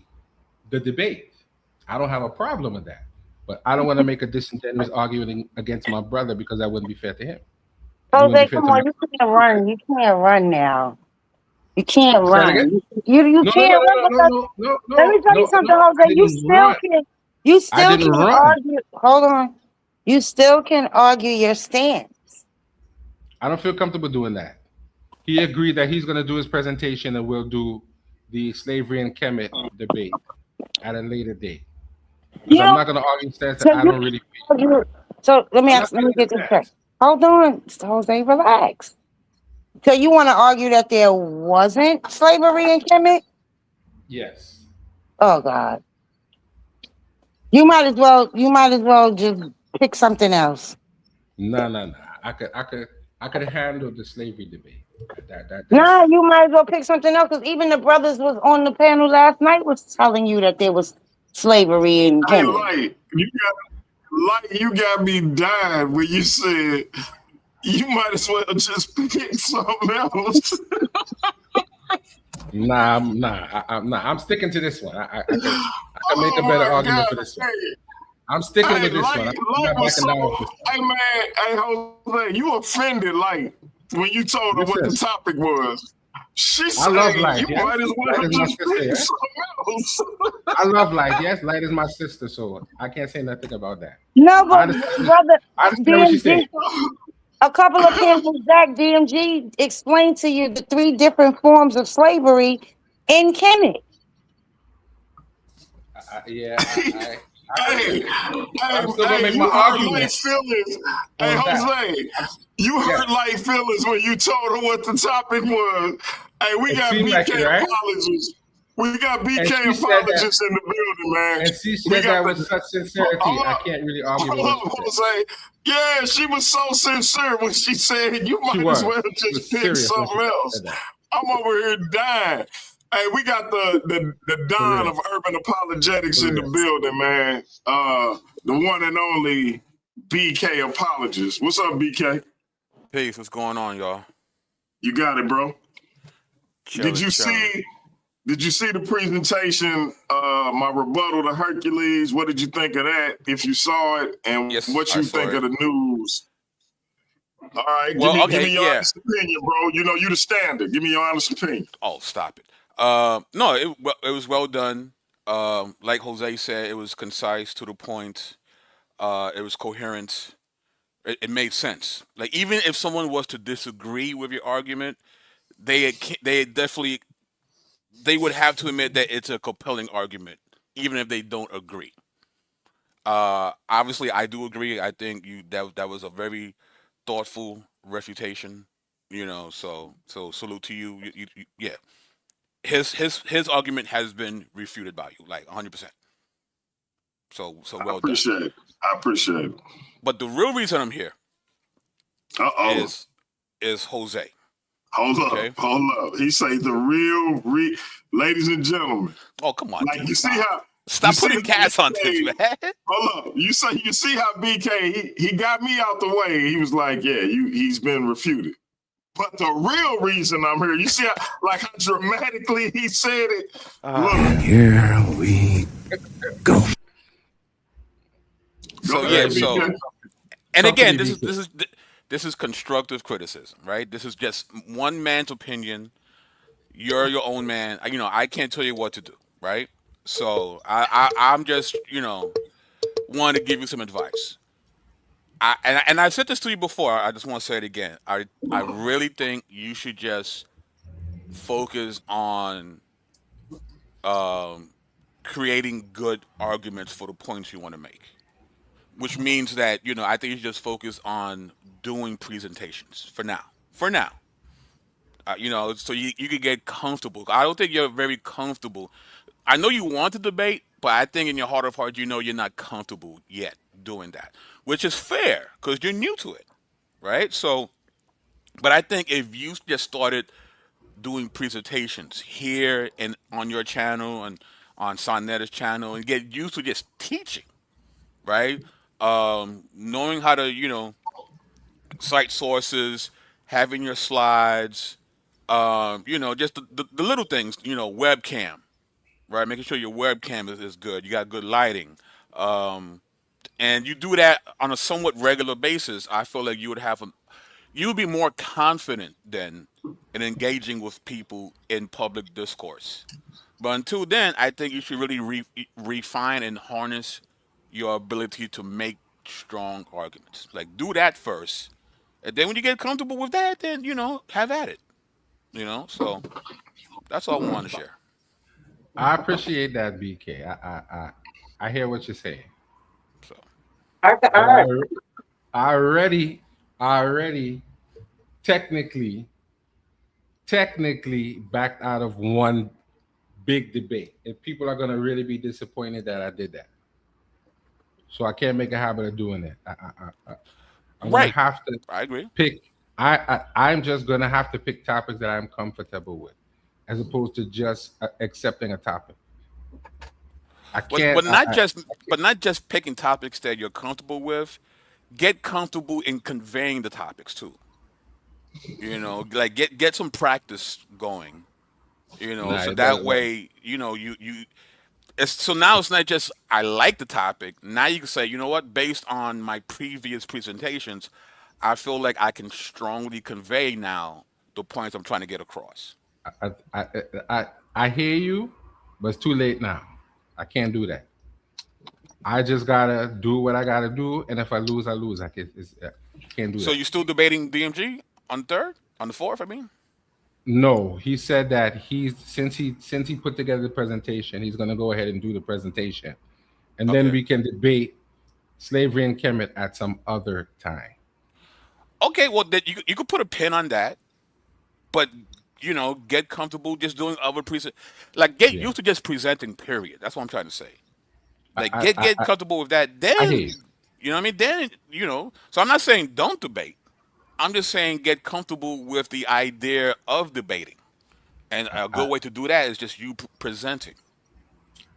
the debate. I don't have a problem with that. But I don't want to make a disingenuous argument against my brother because that wouldn't be fair to him.
Jose, come on, you can't run. You can't run now. You can't run. You can't run.
No.
Let me tell you something, Jose. You still can. You still can argue. Hold on. You still can argue your stance.
I don't feel comfortable doing that. He agreed that he's going to do his presentation and we'll do the slavery and Kemet debate at a later date. Because I'm not going to argue stance that I don't really feel.
So let me get this straight. Hold on, Jose, relax. So you want to argue that there wasn't slavery in Kemet?
Yes.
Oh God. You might as well just pick something else.
No. I could handle the slavery debate.
Nah,
That's
you might as well pick something else because even the brothers was on the panel last night was telling you that there was slavery in
Hey,
Kenya.
you got me dying when you said you might as well just pick something else.
I'm sticking to this one. I can make a
Oh
better
my
argument
God.
for this one.
Hey,
I'm sticking
hey,
with this one. I'm not
was
backing
so.
down with this one.
Hey man, hey Jose, you offended when you told her what the
Listen,
topic was. She
I love
said
light.
you
Yes,
might as
light
well
is my
just
sister.
pick
Yes?
something else.
I love light. Yes, light is my sister, so I can't say nothing about that.
No,
I
but
understand.
brother
I understand what she's saying.
DMG, a couple of panels back, DMG explained to you the three different forms of slavery in Kenya.
I heard
Hey,
it. But I'm still gonna make my
you hurt light
argument
feelings. Hey,
on that.
Jose, you
Yes,
hurt light feelings when you told her what the topic was. Hey, we
it
got
seemed like
BK
it, right?
apologists. We got
And
BK
she said that,
apologists in the building, man.
and she
We
said
got
that with
the
such sincerity.
hold
I
up,
can't really argue with
hold
what
up,
she said.
Jose. Yeah, she was so sincere when she said you
She
might as well
was. She
just
was
pick
serious when
something
she
else.
said that.
I'm over here dying. Hey, we got the
For
Don
real.
of urban apologetics
For
in the
real.
building, man. The one and only BK apologist. What's up, BK?
Peace, what's going on, y'all?
You got it, bro. Did
Chilling,
you
chilling.
see? Did you see the presentation? My rebuttal to Hercules. What did you think of that? If you saw it, and
Yes,
what
I
you
saw
think
it.
of the news? All right,
Well,
give
okay,
me your
yeah.
honest opinion, bro. You know you the standard. Give me your honest opinion.
Oh, stop it. No, it was well done. Like Jose said, it was concise, to the point. It was coherent. It made sense. Like, even if someone was to disagree with your argument, they definitely they would have to admit that it's a compelling argument, even if they don't agree. Obviously, I do agree. I think that was a very thoughtful refutation. So salute to you. Yeah, his argument has been refuted by you, like 100%. So
I
well done.
appreciate it. I appreciate it.
But the real reason I'm here
Uh-oh.
is Jose.
Hold
Okay.
up. Hold up. He say the real ladies and gentlemen.
Oh, come on,
Like
dude.
you see how
Stop putting gas on this,
BK,
man.
hold up. You see how BK he got me out the way. He was like, yeah, he's been refuted. But the real reason I'm here, you see how dramatically he said it. Look,
Here we go.
So
go
yeah,
ahead,
so
BK.
and
Talk to
again,
me,
this is constructive criticism, right? This is just one man's opinion. You're your own man. I can't tell you what to do, right? So I'm just want to give you some advice. And I've said this to you before. I just want to say it again. I really think you should just focus on creating good arguments for the points you want to make. Which means that I think you should just focus on doing presentations for now. For now, so you can get comfortable. I don't think you're very comfortable. I know you want to debate, but I think in your heart of hearts, you're not comfortable yet doing that, which is fair because you're new to it, right? So, but I think if you just started doing presentations here and on your channel and on Sonetta's channel and get used to just teaching, right? Knowing how to, cite sources, having your slides, just the little things, webcam, right? Making sure your webcam is good. You got good lighting. And you do that on a somewhat regular basis, I feel like you would be more confident then in engaging with people in public discourse. But until then, I think you should really refine and harness your ability to make strong arguments. Like, do that first. And then when you get comfortable with that, then, have at it. So that's all I want to share.
I appreciate that, BK. I hear what you're saying.
So
But I already technically backed out of one big debate. And people are gonna really be disappointed that I did that. So I can't make a habit of doing it. I'm gonna
Right.
have to
I agree.
pick. I'm just gonna have to pick topics that I'm comfortable with, as opposed to just accepting a topic. I
But
can't.
but not just but not just picking topics that you're comfortable with. Get comfortable in conveying the topics too. Like get some practice going.
Nah,
So
it
that
doesn't work.
way, so now it's not just I like the topic. Now you can say, you know what, based on my previous presentations, I feel like I can strongly convey now the points I'm trying to get across.
I, I, I, I hear you, but it's too late now. I can't do that. I just gotta do what I gotta do, and if I lose, I lose. Can't do
So
that.
you still debating DMG on the third, on the fourth? I mean,
No, he said that since he put together the presentation, he's gonna go ahead and do the presentation, and then
okay,
we can debate slavery and Kemet at some other time.
okay. Well, then you could put a pin on that, but get comfortable just doing other present, like get
Yeah,
used to just presenting. Period. That's what I'm trying to say.
I
Like
I I,
get
I,
comfortable with that.
I hear you.
Then you know what I mean. Then So I'm not saying don't debate. I'm just saying get comfortable with the idea of debating, and a
I,
good way to do that is just you presenting.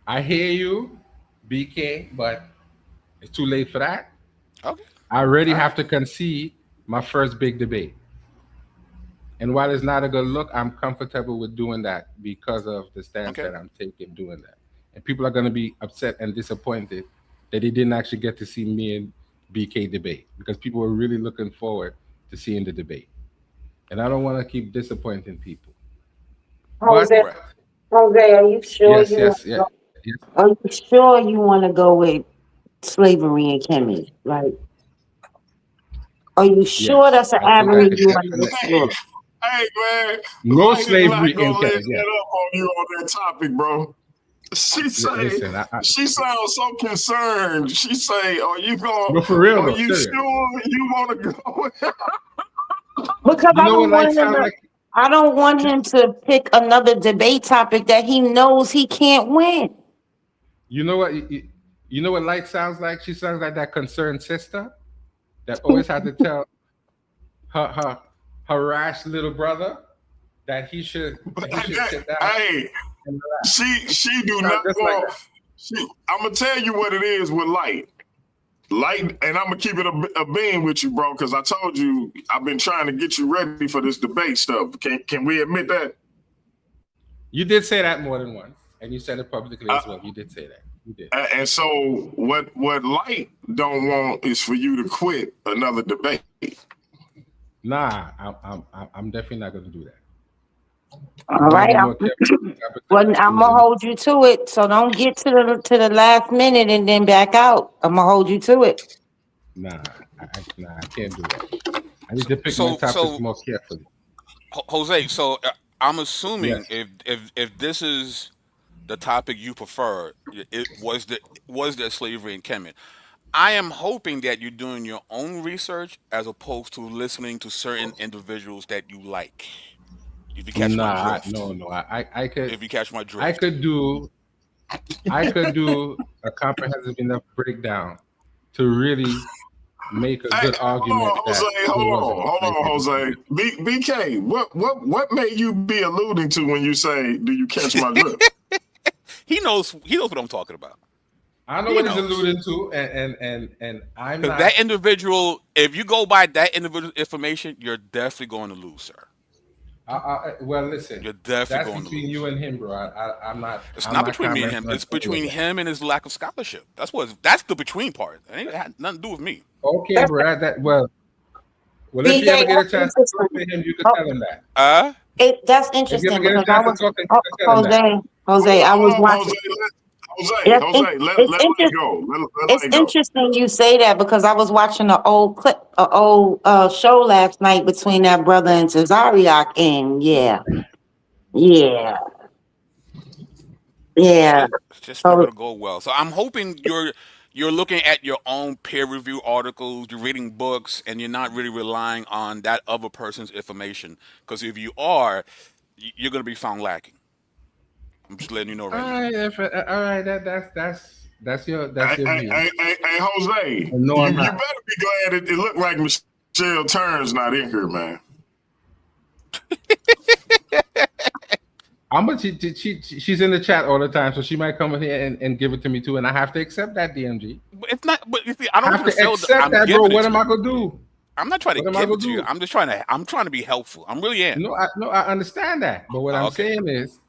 I hear you, BK, but it's too late for that.
Okay.
I already
All
have
right.
to concede my first big debate. And while it's not a good look, I'm comfortable with doing that because of the stance
Okay.
that I'm taking doing that. And people are going to be upset and disappointed that they didn't actually get to see me and BK debate because people were really looking forward to seeing the debate. And I don't want to keep disappointing people. But
Jose,
Right.
Jose, are you sure
yes,
you want
yes,
to
yes,
go?
yes,
Are you sure you want to go with slavery and Kimmy? Like, are you sure
yes.
that's an
I think I
avenue
could
you want to
definitely.
explore?
Hey man,
No
Light is
slavery
not
in
gonna let
Kemet. Yeah.
that up on you on that topic, bro. She say
Listen,
she sounds so concerned. She say, "Are you going?
no, for real
Are
though,
you
serious.
sure you want to go?"
Because
You know what light sound like?
I don't want him to pick another debate topic that he knows he can't win.
You know what? You know what light sounds like? She sounds like that concerned sister that always had to tell her harassed little brother that he should sit down
Hey,
and relax.
she do
Sounds
not
just like
want.
that.
I'm gonna tell you what it is with Light. Light, and I'm gonna keep it a beam with you, bro, because I told you I've been trying to get you ready for this debate stuff. Can we admit that?
You did say that more than once, and you said it publicly
Uh,
as well. You did say that. You did.
and so what Light don't want is for you to quit another debate.
Nah, I'm definitely not going to do that.
All
I'm going to
right,
be more careful
well,
with
I'm gonna
losing.
hold you to it. So don't get to the last minute and then back out. I'm gonna hold you to it.
Nah, I can't do that. I need to pick my
So
topics
so
more carefully.
Jose, so I'm
Yes.
assuming if this is the topic you prefer, it was the slavery in Kemet. I am hoping that you're doing your own research as opposed to listening to certain individuals that you like. If you catch my
Nah,
drift.
no, no. I could
If you catch my
I
drift.
could do I could do a comprehensive enough breakdown to really make a
Hey,
good
hold
argument
on,
that
Jose.
there
Hold
wasn't
on, hold on,
slavery in
Jose.
Kemet.
BK, what may you be alluding to when you say, "Do you catch my drift"?
He knows what I'm talking about.
I know
He
what he's
knows.
alluding to, and I'm
Because
not.
that individual, if you go by that individual information, you're definitely going to lose, sir.
Well, listen,
You're definitely
that's
going to
between you
lose.
and him, bro. I'm not.
It's
I'm
not
not
between me and him.
commenting on
It's
any of
between
that.
him and his lack of scholarship. That's the between part. It ain't had nothing to do with me.
Okay, bro. Well, if you
BK,
ever get a
that's
chance to talk to
interesting.
him, you could
Oh,
tell him that.
that's
If you ever
interesting
get a
because I
chance to
was
talk to him, you could tell him that.
Jose, I was
Hold on,
watching.
Jose. Let
It's
Light
interesting.
go. Let
It's
Light go.
interesting you say that because I was watching an old clip, an old show last night between that brother and Tazariak, and yeah, yeah.
It's just not
So
going to go well. So I'm hoping you're looking at your own peer review articles, you're reading books, and you're not really relying on that other person's information. Because if you are, you're going to be found lacking. I'm just letting you know
All
right now.
right, all right. That's your view.
Hey, Jose,
No,
you
I'm
better
not.
be glad it looked like Michelle Turner's not in here, man.
I'm she's in the chat all the time, so she might come in here and give it to me too, and I have to accept that, DMG.
But it's not. But you see, I don't
I have
want
to
to sell.
accept
I'm
that, bro.
giving it
What
to
am I
you.
gonna do?
I'm not trying to
What am I
give
gonna
it to you.
do?
I'm just trying to. I'm trying to be helpful. I'm really am.
No, I understand that, but what
Oh,
I'm
okay.
saying is,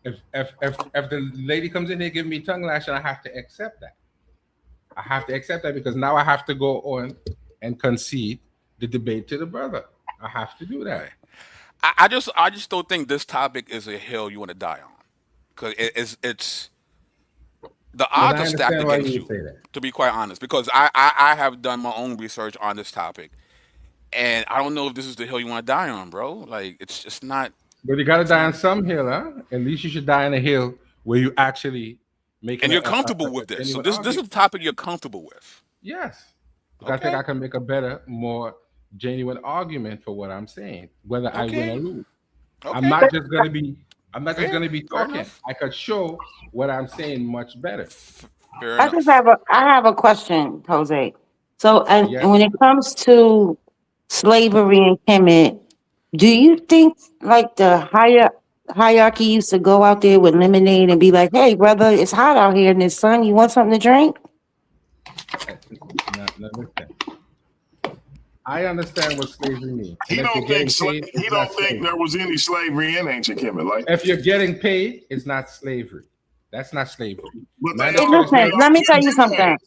if the lady comes in here giving me tongue lash, I have to accept that. I have to accept that because now I have to go on and concede the debate to the brother. I have to do that.
Right. I just don't think this topic is a hill you want to die on, because it's the
But
odds
I
are stacked
understand why you
against
would
you.
say that.
To be quite honest, because I have done my own research on this topic, and I don't know if this is the hill you want to die on, bro. Like it's just not.
But you got to
It's
die
not.
on some hill, huh? At least you should die on a hill where you actually making
And
a,
you're
a, a,
comfortable
a
with this. So
genuine
this is
argument.
a topic you're comfortable with.
Yes, because I think
Okay.
I can make a better, more genuine argument for what I'm saying, whether I win or
Okay.
lose. I'm
Okay.
not just gonna be. I'm not just
Fair.
gonna be
Fair
talking.
enough.
I could show what I'm saying much better.
Fair
I just
enough.
have a question, Jose. So, and
Yes.
when it comes to slavery and Kemet, do you think like the hierarchy used to go out there with lemonade and be like, "Hey, brother, it's hot out here in the sun. You want something to drink?"
Now listen. I understand what slavery means, and
He
if you're
don't think
getting paid,
he
it's not
don't think
slavery.
there was any slavery in ancient Kemet, like.
If you're getting paid, it's not slavery. That's not slavery.
But
Hey,
Mandatory
listen,
slavery.
let me tell you
did that.
something.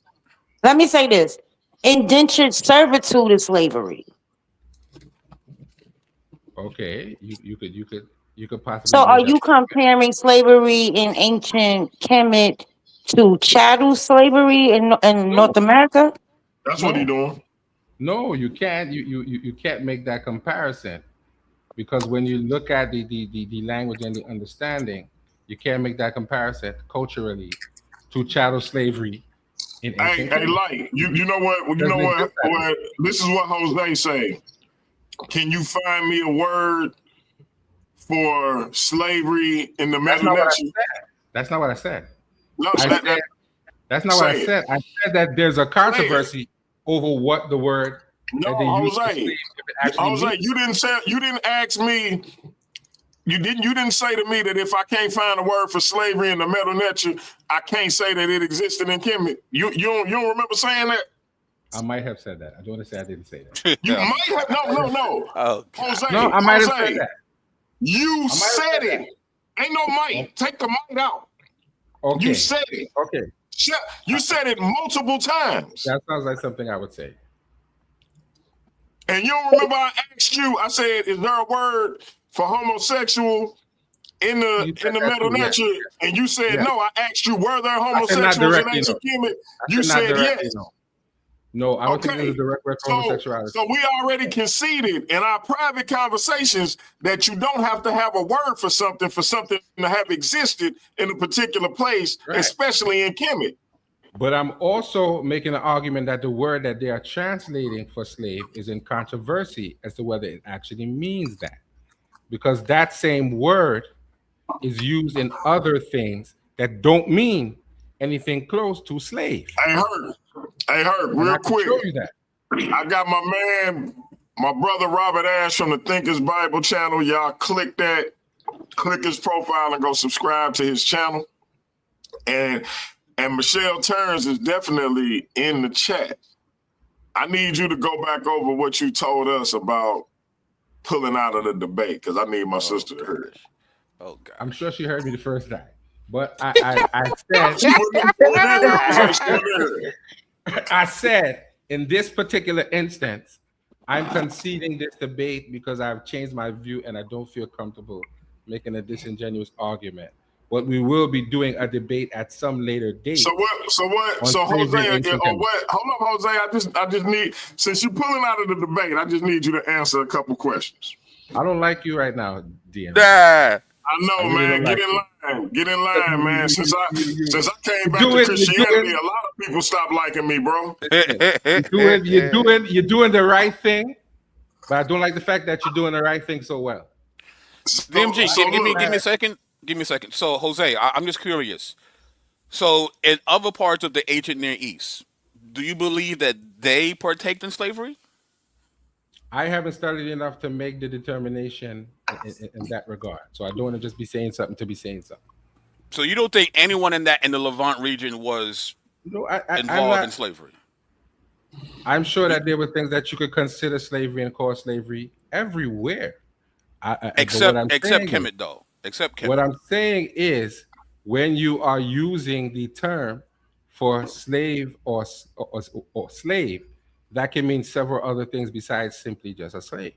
Let me say this: indentured servitude is slavery.
Okay, you could possibly
So, are
make that.
you comparing slavery in ancient Kemet to chattel slavery in
No,
North America?
That's what he
no,
doing.
no. You can't. You can't make that comparison because when you look at the language and the understanding, you can't make that comparison culturally to chattel slavery in ancient
Hey,
Kemet.
light. You know what? You know
Doesn't
what?
exist that way.
What? This is what Jose say. Can you find me a word for slavery in the
That's not what I
Melanesian?
said. That's not what I said.
No,
I
that,
said
that
that's not what I
say it.
said. I said that there's a
Say it.
controversy over what the word
No,
that they use for
Jose.
slave if it actually
Jose,
means.
you didn't ask me. You didn't say to me that if I can't find a word for slavery in the Melanesian, I can't say that it existed in Kemet. You don't remember saying that?
I might have said that. I don't want to say I didn't say that.
You
Oh,
might have. No.
oh God.
No,
Jose,
I might have said
Jose,
that.
you
I might have
said
said that.
it. Ain't no might. Take the might out.
Okay.
You said it.
Okay.
You said it multiple times.
That sounds like something I would say.
And you don't remember I asked you, I said, is there a word for homosexual in
You
the
said that too, yes.
Melanesian? And you said
Yes.
no. I asked you, were there
I said not
homosexuals in
directly, no.
ancient Kemet?
I
You
said not
said
directly,
yes.
no. No, I don't think there's a
Okay.
direct word for homosexuality.
So we already conceded in our private conversations that you don't have to have a word for something to have existed in a particular place,
Right.
especially in Kemet.
But I'm also making an argument that the word that they are translating for slave is in controversy as to whether it actually means that. Because that same word is used in other things that don't mean anything close to slave.
Hey, Herc,
And I
real
can
quick.
show you that.
I got my brother Robert Ash from the Thinkers Bible channel. Y'all click his profile and go subscribe to his channel. And Michelle Turns is definitely in the chat. I need you to go back over what you told us about pulling out of the debate because I need my sister to hear it.
Oh God.
I'm sure she heard me the first time. But I said,
She wasn't there.
I said, in this particular instance, I'm conceding this debate because I've changed my view and I don't feel comfortable making a disingenuous argument. But we will be doing a debate at some later date.
So what? So
slavery
Jose,
in ancient
or what? Hold up, Jose. I just need, since you're pulling out of the debate, I just need you to answer a couple questions.
I don't like you right now, DM.
Nah.
I know,
really
man.
don't
Get
like
in line. Get in line, man. Since I came back
do
to
it,
Christianity, a lot of people stopped liking me, bro.
You're doing the right thing, but I don't like the fact that you're doing the right thing so well.
So,
DMG,
so
give me
look,
a second. give me a second. So, Jose, I'm just curious. So, in other parts of the ancient Near East, do you believe that they partaked in slavery?
I haven't studied enough to make the determination in that regard. So I don't want to just be saying something to be saying something.
So, you don't think anyone in the Levant region was
No, I'm
involved in
not.
slavery?
I'm sure that there were things that you could consider slavery and call slavery everywhere. But what I'm
Except
saying is,
Kemet, though. Except
what
Kemet.
I'm saying is, when you are using the term for slave or slave, that can mean several other things besides simply just a slave.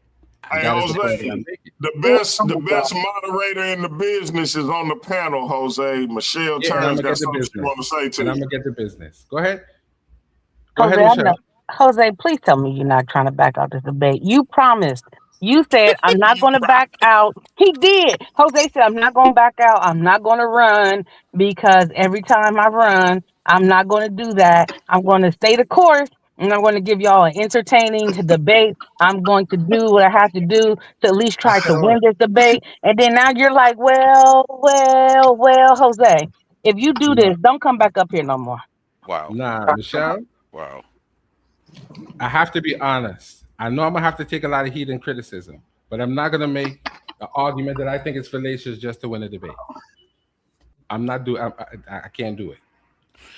And
Hey,
that is the point that
Jose,
I'm making.
the best moderator in the business is on the panel, Jose. Michelle
Yeah, and I'm
Turner's
gonna
got
get the
something she
business.
want to say to
And I'm
you.
gonna get the business. Go ahead. Go
Jose,
ahead,
I know.
Michelle.
Jose, please tell me you're not trying to back out this debate. You promised. You said, I'm not
You
going to back out. He did. Jose said, I'm not going to back out. I'm not going to run because every time I run, I'm not going to do that. I'm going to stay the course and I'm going to give y'all an entertaining debate. I'm going to do what I have to do to at least try to win this debate. And then now you're like, well, Jose, if you do
No,
this, don't come back up here no more.
wow.
nah, Michelle.
Wow.
I have to be honest. I know I'm gonna have to take a lot of heat and criticism, but I'm not gonna make an argument that I think is fallacious just to win a debate. I'm not doing. I can't do it.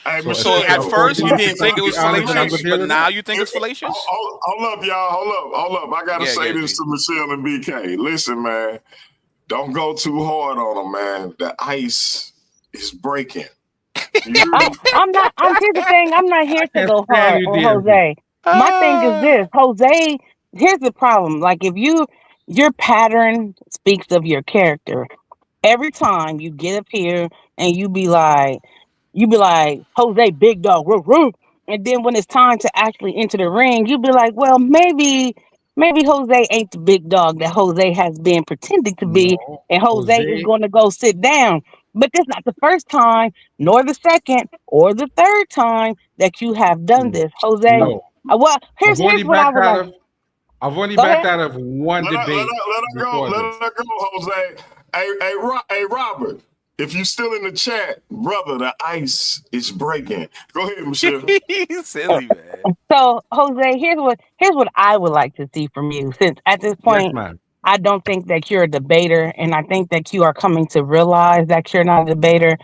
Hey,
So if
So,
people
at
Michelle,
are
first,
forcing
you
me to
didn't think it
be
was
honest, then I'm
fallacious,
gonna deal
but
with
now
that.
you think it's fallacious?
hold up, y'all. Hold up. I got to
Yeah,
say
yeah,
this
G.
to Michelle and BK. Listen, man. Don't go too hard on them, man. The ice is breaking. You hear me?
I'm not. Here's the thing. I'm not
I
here to
can't
go
stand
hard
you,
on
DMG.
Jose. My thing is this, Jose. Here's the problem. Like if your pattern speaks of your character. Every time you get up here and you be like, Jose, big dog, roof, roof. And then when it's time to actually enter the ring, you be like, well, maybe Jose ain't the big dog that Jose has been pretending to be,
No,
and Jose is
Jose.
going to go sit down. But that's not the first time, nor the second, or the third time that you have done
Mm,
this, Jose.
no,
Well,
I've
here's
only
what I
backed
would
out
like.
of. I've only
Go
backed
ahead.
out of one debate
Let her go.
before this.
Let her go, Jose. Hey, Robert. If you still in the chat, brother, the ice is breaking. Go ahead, Michelle.
Silly, man.
So, Jose, here's what I would like to see from you. Since at this
Yes,
point,
man.
I don't think that you're a debater, and I think that you are coming to realize that you're not a debater.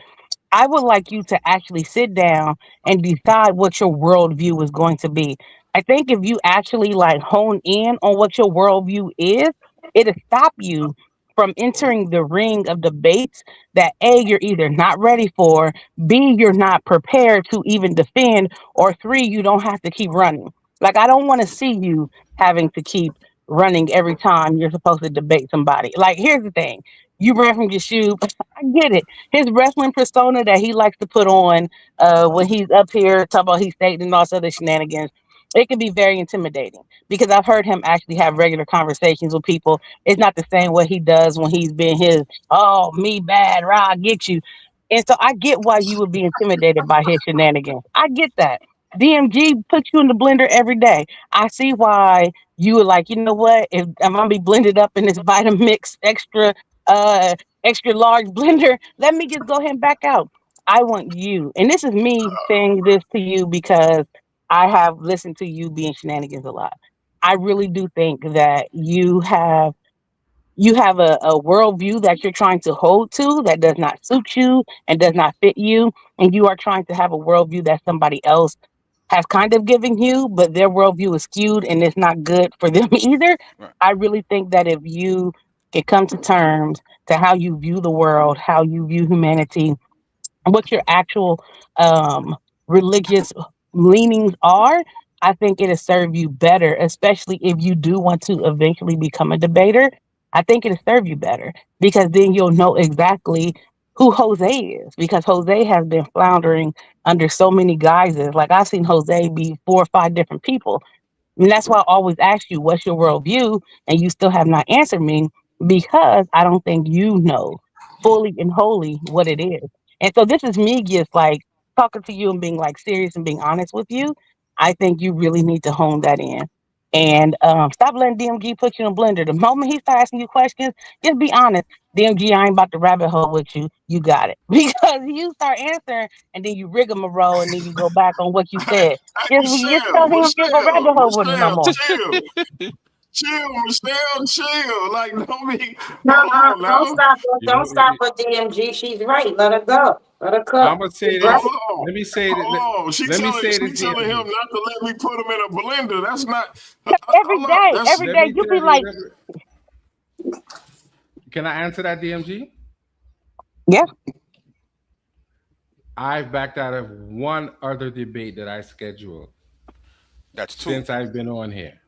I would like you to actually sit down and decide what your worldview is going to be. I think if you actually like hone in on what your worldview is, it'll stop you from entering the ring of debates that A, you're either not ready for, B, you're not prepared to even defend, or three, you don't have to keep running. Like, I don't want to see you having to keep running every time you're supposed to debate somebody. Like, here's the thing, you ran from your shoe. I get it, his wrestling persona that he likes to put on when he's up here talking about he's stating and all this other shenanigans, it can be very intimidating because I've heard him actually have regular conversations with people. It's not the same way he does when he's been his, oh, me bad, rah, I get you. And so I get why you would be intimidated by his shenanigans. I get that. DMG puts you in the blender every day. I see why you were like, you know what? If I'm gonna be blended up in this Vitamix uh extra large blender, let me just go ahead and back out. I want you, and this is me saying this to you because I have listened to you being shenanigans a lot. I really do think that you have a worldview that you're trying to hold to that does not suit you and does not fit you, and you are trying to have a worldview that somebody else has kind of given you, but their worldview is skewed and it's not good for them either.
Right.
I really think that if you can come to terms to how you view the world, how you view humanity, what your actual religious leanings are, I think it'll serve you better, especially if you do want to eventually become a debater. I think it'll serve you better because then you'll know exactly who Jose is because Jose has been floundering under so many guises. Like I've seen Jose be 4 or 5 different people. And that's why I always ask you, what's your worldview? And you still have not answered me because I don't think you know fully and wholly what it is. And so this is me just like talking to you and being like serious and being honest with you. I think you really need to hone that in. And stop letting DMG put you in a blender. The moment he starts asking you questions, just be honest. DMG, I ain't about to rabbit hole with you. You got it. Because you start answering and then you rigmarole and then you go back on what you
Hey,
said. Just tell him you ain't gonna rabbit hole with him no more.
Chill. Chill, Michelle, chill. Like, don't be,
No,
hold on
don't
now.
stop her.
You
Don't
know,
stop her, DMG. She's right. Let her go. Let her
I'm
cook.
gonna
She's
say
right.
this.
Hold on.
Let me say that.
Hold on.
Let me say
She
this,
telling him
DMG.
not to let me put him in a blender. That's not,
Every
hold up.
day,
That's,
every
Let
day,
me
you be
tell you.
like,
Can I answer that, DMG?
yeah,
I've backed out of one other debate that I scheduled
That's two.
since I've been on here.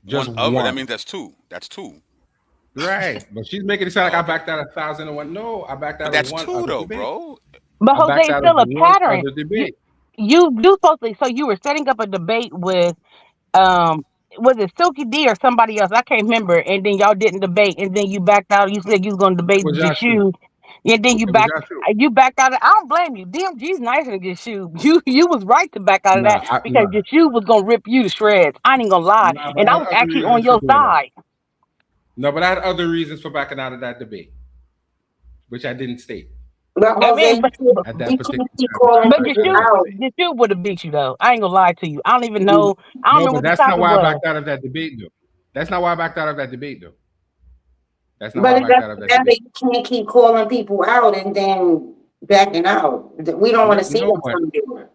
Just
One other. That
one.
means that's two. That's two.
Right. But she's making it sound like
Oh,
I
okay.
backed out 1,001. No, I backed
But
out of
that's
one
two
other
though,
debate.
bro.
but
I
Jose,
backed
it's
out of
still a
one
pattern.
other debate.
You supposed to, so you were setting up a debate with um was it Silky D or somebody else? I can't remember. And then y'all didn't debate, and then you backed out. You said you was gonna
It
debate
was Joshua.
Jashu, and then
It was Joshua.
you backed out. I don't blame you. DMG's nicer than Jashu. You was right to back out of that because
No.
Jashu was gonna rip you to shreds. I ain't gonna lie,
No, but
and
I
I
had
was
other
actually on
reasons for
your
doing that.
side.
No, but I had other reasons for backing out of that debate, which I didn't state
But
I
Jose,
mean,
at that
you
particular
can't keep
time.
calling
but
people
I
out.
Jashu would have beat you though. I ain't gonna lie to you. I don't even know. I don't
No,
remember
but
what the
that's not
topic
why I
was.
backed out of that debate, though. That's not why I backed out of that debate, though. That's not why
But
I
it
backed
doesn't
out of that
matter.
debate.
You can't keep calling people out and then backing out. We don't want
No,
to see
no,
that from you.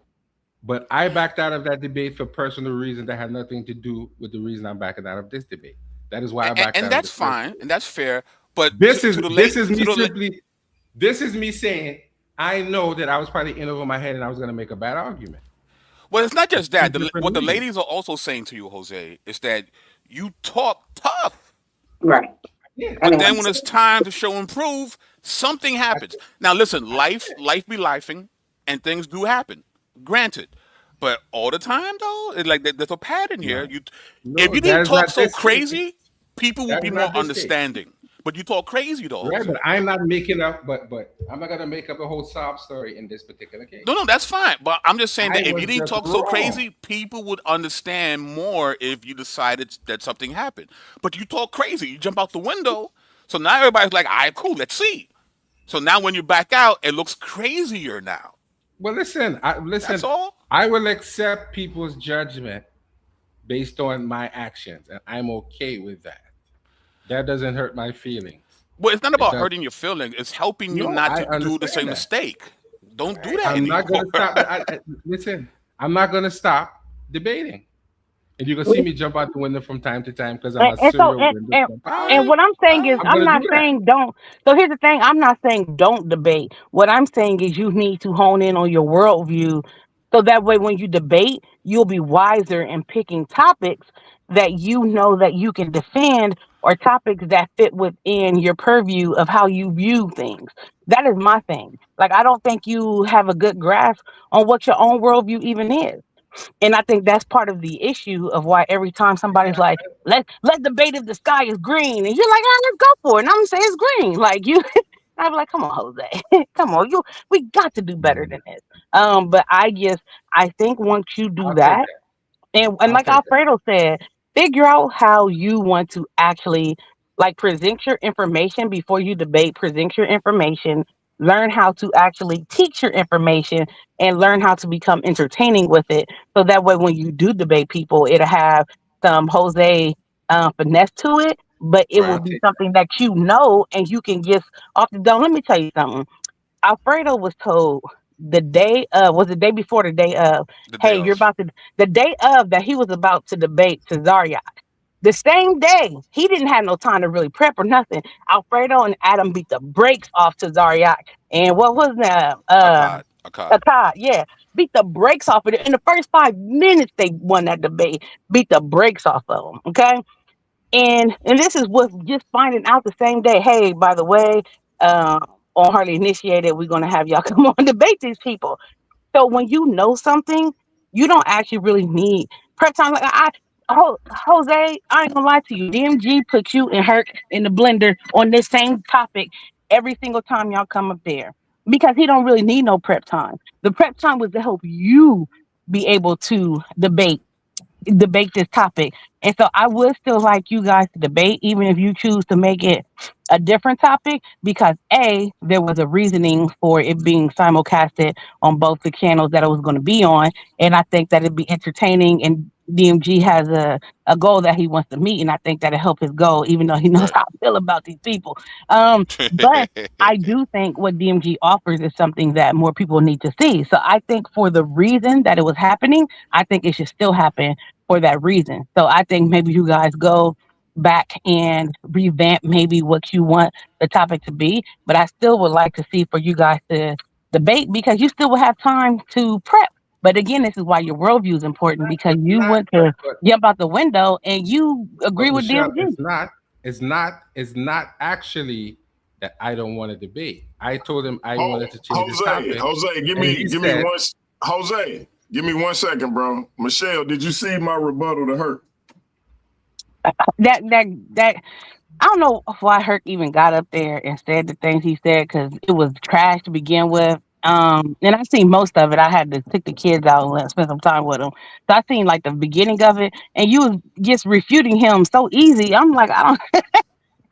but I backed out of that debate for personal reasons that had nothing to do with the reason I'm backing out of this debate. That is why I backed
And
out of
that's
the first
fine
debate.
and that's fair. But
This is
to the
this
late
is
to
me
the la-
simply. This is me saying I know that I was probably in over my head and I was going to make a bad argument
well, it's not
for
just
two
that.
different
What the
reasons.
ladies are also saying to you, Jose, is that you talk tough.
Right.
Yeah,
I
But
know.
then when it's time to show and prove, something happens. Now listen, life be lifing, and things do happen. Granted. But all the time though, it's like there's a pattern here.
no,
You if
no,
you
that
didn't
is not
talk so
this case.
crazy, people would
That
be
is
more
not this case.
understanding. But you talk crazy though,
Right,
Jose.
but I'm not making up. But I'm not gonna make up a whole sob story in this particular case.
No, that's fine. But I'm just saying
I
that if you
was
didn't
just
talk so
wrong.
crazy, people would understand more if you decided that something happened. But you talk crazy, you jump out the window. So now everybody's like, all right, cool, let's see. So now when you back out, it looks crazier now.
Well, listen,
That's
listen.
all.
I will accept people's judgment based on my actions, and I'm okay with that. That doesn't hurt my feelings.
Well, it's not
It
about
does.
hurting your feelings. It's helping you
No,
not
I
to do the
understand
same
that.
mistake. Don't do
Right.
that
I'm not
anymore.
gonna stop. Listen, I'm not gonna stop debating, and you can see me jump out the window from time to time because I'm a
And so
serial window
All
jumper.
and
right,
what I'm
all
saying is
right.
I'm
I'm
gonna do
not
that.
saying don't. So here's the thing, I'm not saying don't debate. What I'm saying is you need to hone in on your worldview so that way when you debate, you'll be wiser in picking topics that you know that you can defend or topics that fit within your purview of how you view things. That is my thing. Like I don't think you have a good grasp on what your own worldview even is. And I think that's part of the issue of why every time somebody's like, let's debate if the sky is green, and you're like, ah, let's go for it. And I'm gonna say it's green. Like you I'm like, come on, Jose. Come on, we got to do better than this. But I think once you do
I'll take
that,
that.
and
I'll
like
take that.
Alfredo said, figure out how you want to actually like present your information before you debate, present your information, learn how to actually teach your information and learn how to become entertaining with it. So that way when you do debate people, it'll have some Jose finesse to it, but it will
Right.
I'll
be
take that.
something that you know and you can just off the dome. Let me tell you something. Alfredo was told the day of was the day before the day of,
The day
hey, you're
of.
about to the day of that he was about to debate Cesario. The same day, he didn't have no time to really prep or nothing. Alfredo and Adam beat the brakes off Cesario. And what was that?
Akkad. Akkad.
Akkad, yeah. Beat the brakes off of it. In the first 5 minutes they won that debate. Beat the brakes off of them. Okay. And this is what just finding out the same day. Hey, by the way, um, on Hardly Initiated, we're gonna have y'all come on and debate these people. So when you know something, you don't actually really need prep time. Like Jose, I ain't gonna lie to you. DMG put you and Herc in the blender on this same topic every single time y'all come up there because he don't really need no prep time. The prep time was to help you be able to debate debate this topic. And so I would still like you guys to debate, even if you choose to make it a different topic, because A, there was a reasoning for it being simulcasted on both the channels that it was going to be on. And I think that it'd be entertaining, and DMG has a goal that he wants to meet, and I think that'll help his goal, even though he knows
Right.
how I feel about these people. But I do think what DMG offers is something that more people need to see. So I think for the reason that it was happening, I think it should still happen for that reason. So I think maybe you guys go back and revamp maybe what you want the topic to be. But I still would like to see for you guys to debate, because you still will have time to prep. But again, this is why your worldview is important, because you went to jump out the window and you agree
But
with
Michelle,
DMG.
it's not actually that I don't want to debate. I told him I wanted to change the
Jose,
topic.
Jose, give
and
me
he
give me
said-
one. Jose, give me 1 second, bro. Michelle, did you see my rebuttal to her?
That I don't know why Herc even got up there and said the things he said, because it was trash to begin with. And I seen most of it. I had to take the kids out and spend some time with them. So I seen like the beginning of it, and you was just refuting him so easy. I'm like, I don't,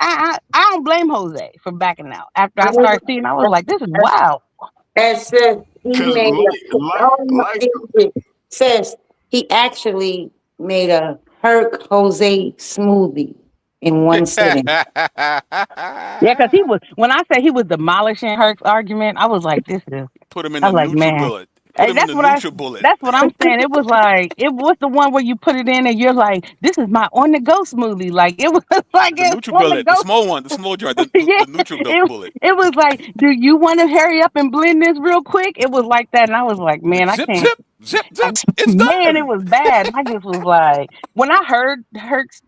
I don't blame Jose for backing out. After I started seeing, I was like, this is wild.
That says he
Because
made
like
says he actually made a Herc Jose smoothie in one sitting.
Yeah, because he was, when I said he was demolishing Herc's argument, I was like, this is,
Put him in
I
the
was like,
neutral
man.
bullet. Put
Hey,
him in the neutral bullet.
that's what I'm saying. It was like, it was the one where you put it in and you're like, this is my on the go smoothie. Like it was like
The
it
neutral
on the
bullet, the
go.
small one, the small jar, the,
Yeah,
the neutral
it,
bullet.
it was like, do you want to hurry up and blend this real quick? It was like that, and I was like, man, I
Zip,
can't.
zip, zip, zip. It's
Man, it
done.
was bad. I just was like, when I heard Herc's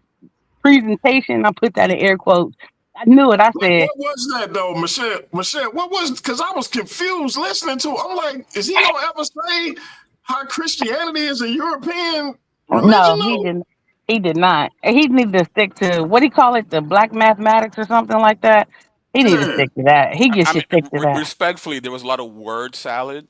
presentation, I put that in air quotes. I knew it. I said,
what was that though, Michelle? Michelle, what was? Because I was confused listening to it. I'm like, is he gonna ever say how Christianity is a European
no,
religion?
he
Though?
didn't. He did not. He needed to stick to what do you call it, the black mathematics or something like that. He needed to
Yeah.
stick to that. He just
I
should
mean,
stick to that.
respectfully, there was a lot of word salad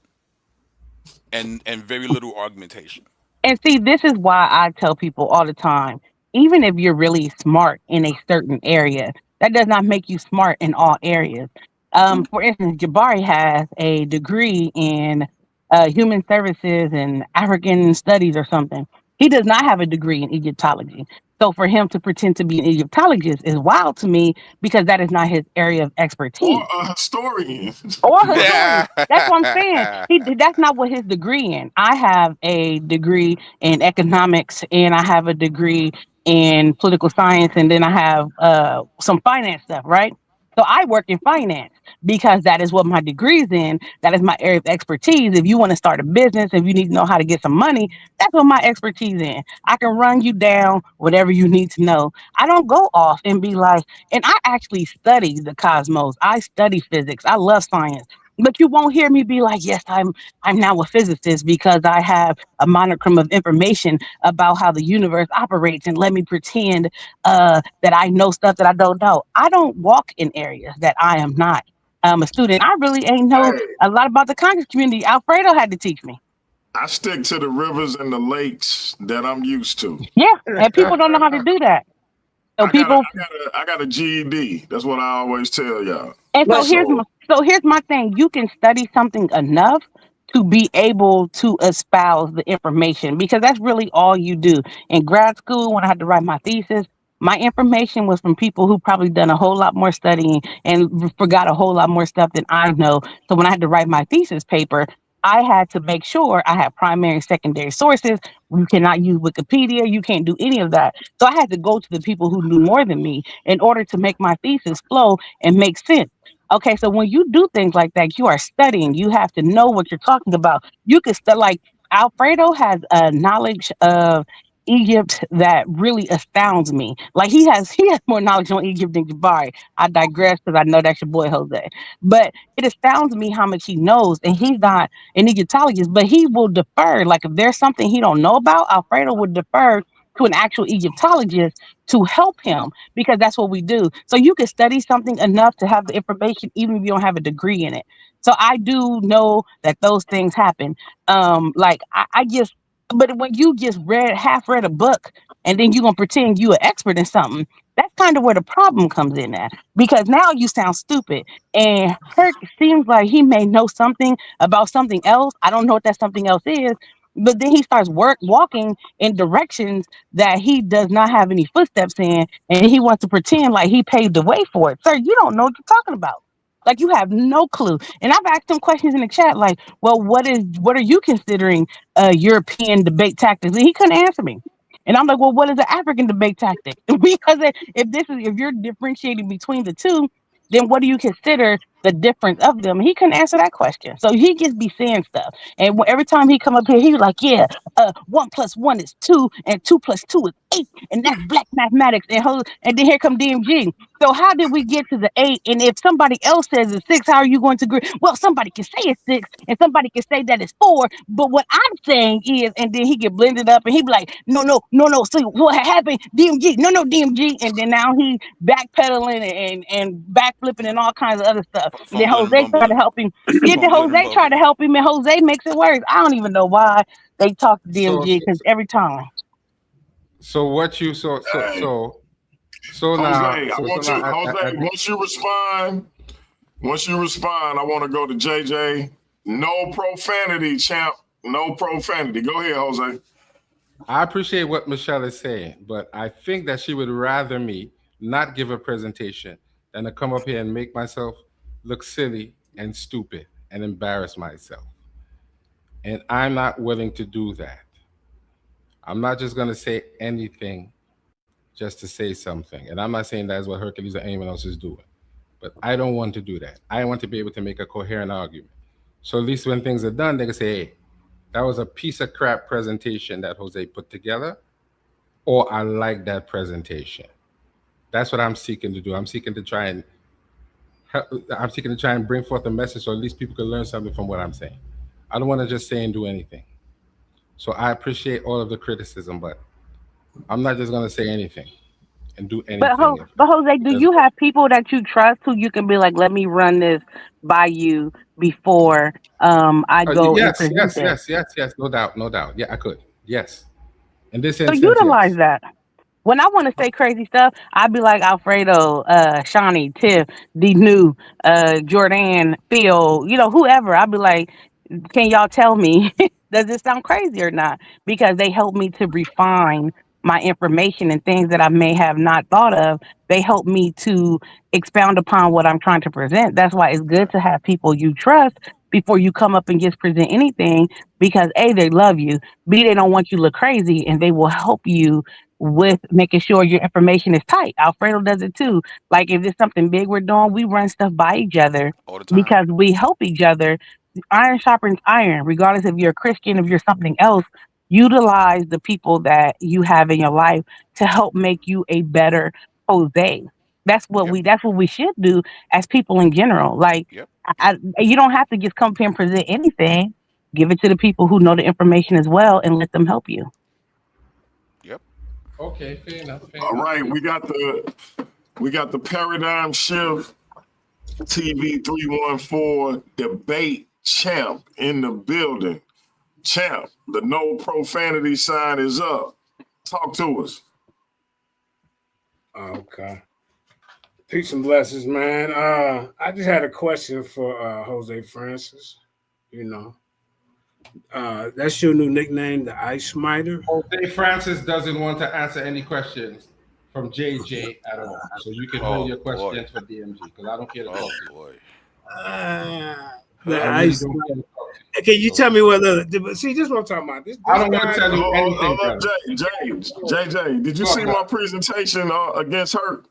and very little argumentation.
And see, this is why I tell people all the time, even if you're really smart in a certain area, that does not make you smart in all areas. For instance, Jabari has a degree in human services and African studies or something. He does not have a degree in Egyptology. So for him to pretend to be an Egyptologist is wild to me, because that is not his area of
Or
expertise.
a historian.
Or a historian.
Yeah.
That's what I'm saying. That's not what his degree in. I have a degree in economics, and I have a degree in political science, and then I have some finance stuff, right? So I work in finance because that is what my degree is in. That is my area of expertise. If you want to start a business, if you need to know how to get some money, that's what my expertise in. I can run you down whatever you need to know. I don't go off and be like, and I actually study the cosmos. I study physics. I love science. But you won't hear me be like, yes, I'm now a physicist because I have a monochrome of information about how the universe operates, and let me pretend that I know stuff that I don't know. I don't walk in areas that I am not a student. I really ain't know
Hey,
a lot about the conscious community. Alfredo had to teach me.
I stick to the rivers and the lakes that I'm used to.
Yeah, and people don't know how to do that. So
I got a GED. That's what I always tell y'all.
And so
But
here's my thing. You can study something enough to be able to espouse the information, because that's really all you do. In grad school, when I had to write my thesis, my information was from people who probably done a whole lot more studying and forgot a whole lot more stuff than I know. So when I had to write my thesis paper, I had to make sure I had primary and secondary sources. You cannot use Wikipedia. You can't do any of that. So I had to go to the people who knew more than me in order to make my thesis flow and make sense. Okay, so when you do things like that, you are studying. You have to know what you're talking about. You could like Alfredo has a knowledge of Egypt that really astounds me. Like he has more knowledge on Egypt than Jabari. I digress because I know that's your boy Jose. But it astounds me how much he knows, and he's not an Egyptologist, but he will defer. Like if there's something he don't know about, Alfredo would defer to an actual Egyptologist to help him, because that's what we do. So you can study something enough to have the information even if you don't have a degree in it. So I do know that those things happen. Like I just But when you just half read a book and then you're gonna pretend you an expert in something, that's kind of where the problem comes in at. Because now you sound stupid. And Herc seems like he may know something about something else. I don't know what that something else is. But then he starts walking in directions that he does not have any footsteps in, and he wants to pretend like he paved the way for it. Sir, you don't know what you're talking about. Like you have no clue. And I've asked him questions in the chat, like, well, what are you considering European debate tactics? And he couldn't answer me. And I'm like, well, what is an African debate tactic? Because if you're differentiating between the two, then what do you consider the difference of them? He couldn't answer that question. So he just be saying stuff. And every time he come up here, he was like, yeah, 1 + 1 is 2, and 2 + 2 is 8, and that's black mathematics. And then here come DMG. So how did we get to the 8? And if somebody else says it's 6, how are you going to agree? Well, somebody can say it's 6, and somebody can say that it's 4. But what I'm saying is, and then he get blended up, and he be like, no. So what happened? DMG, no, DMG. And then now he backpedaling and backflipping and all kinds of other stuff. And then
Fumbling and
Jose tried to
bumbling.
help him. Yeah, then
Fumbling and
Jose tried to
bumbling.
help him, and Jose makes it worse. I don't even know why they talk to
So,
DMG because every time.
so what you so
Hey,
now?
Jose, I
So
want
now,
you, Jose, once you respond, I want to go to JJ. No profanity, champ. No profanity. Go ahead, Jose.
I appreciate what Michelle is saying, but I think that she would rather me not give a presentation than to come up here and make myself look silly and stupid and embarrass myself. And I'm not willing to do that. I'm not just going to say anything just to say something. And I'm not saying that's what Hercules or anyone else is doing. But I don't want to do that. I want to be able to make a coherent argument. So at least when things are done, they can say, hey, that was a piece of crap presentation that Jose put together, or I like that presentation. That's what I'm seeking to do. I'm seeking to try and bring forth a message so at least people can learn something from what I'm saying. I don't want to just say and do anything. So I appreciate all of the criticism, but I'm not just going to say anything and do anything.
But Jose, do you have people that you trust who you can be like, let me run this by you before I go and
Yes,
present it?
no doubt. Yeah, I could. Yes. In this
So
instance,
utilize
yes.
that. When I want to say crazy stuff, I'd be like Alfredo, Shawnee, Tiff, D New, Jordan, Phil, whoever. I'd be like, can y'all tell me, does this sound crazy or not? Because they help me to refine my information and things that I may have not thought of. They help me to expound upon what I'm trying to present. That's why it's good to have people you trust before you come up and just present anything, because A, they love you, B, they don't want you to look crazy, and they will help you with making sure your information is tight. Alfredo does it too. Like if there's something big we're doing, we run stuff by each other
All the time.
because we help each other. Iron sharpens iron, regardless if you're a Christian, if you're something else. Utilize the people that you have in your life to help make you a better Jose.
Yep.
That's what we should do as people in general. Like
Yep.
you don't have to just come up here and present anything. Give it to the people who know the information as well and let them help you.
Yep.
Okay, fair enough.
All right, we got the Paradigm Shift TV 314 debate champ in the building. Champ, the no profanity sign is up. Talk to us.
Okay. Peace and blessings, man. I just had a question for Jose Francis. That's your new nickname, the Ice Smiter.
Jose Francis doesn't want to answer any questions from JJ at all. So you can hold your questions for DMG because I don't care to talk to you.
Boy.
The Ice Smiter. Can you tell me what see, this is what I'm talking about.
I don't want to tell you anything.
JJ, did you see my presentation against Herc?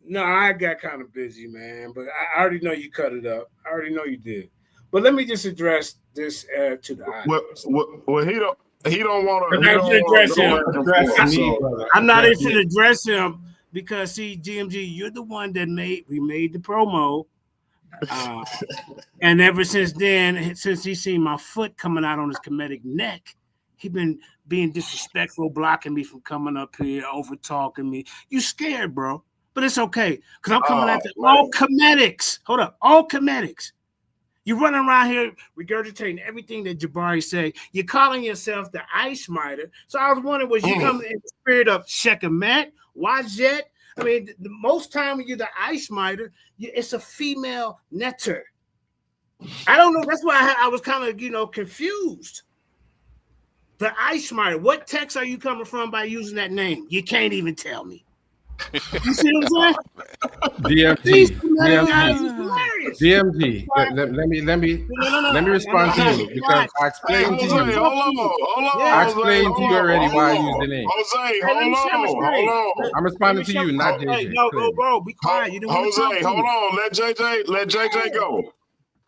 No, I got kind of busy, man. But I already know you cut it up. I already know you did. But let me just address this to the audience.
Well, he don't want
to. I'm not even to address him because see, DMG, you're the one that we made the promo. And ever since then, since he seen my foot coming out on his comedic neck, he been being disrespectful, blocking me from coming up here, over talking me. You scared, bro. But it's okay, because I'm coming at all comedics. Hold up, all comedics. You're running around here regurgitating everything that Jabari said. You're calling yourself the Ice Miter. So I was wondering, was you coming in the spirit of Shekamet, Wajet? I mean, the most time when you're the Ice Miter, it's a female netter. I don't know. That's why I was kind of, confused. The Ice Miter. What text are you coming from by using that name? You can't even tell me. You see what I'm saying?
DMG. Let me respond to you because I explained to you. I explained to you already why I used the name.
Jose, hold on.
I'm responding to you, not JJ.
No, bro, be quiet. You don't want to talk to
hold
me.
on. Let JJ go.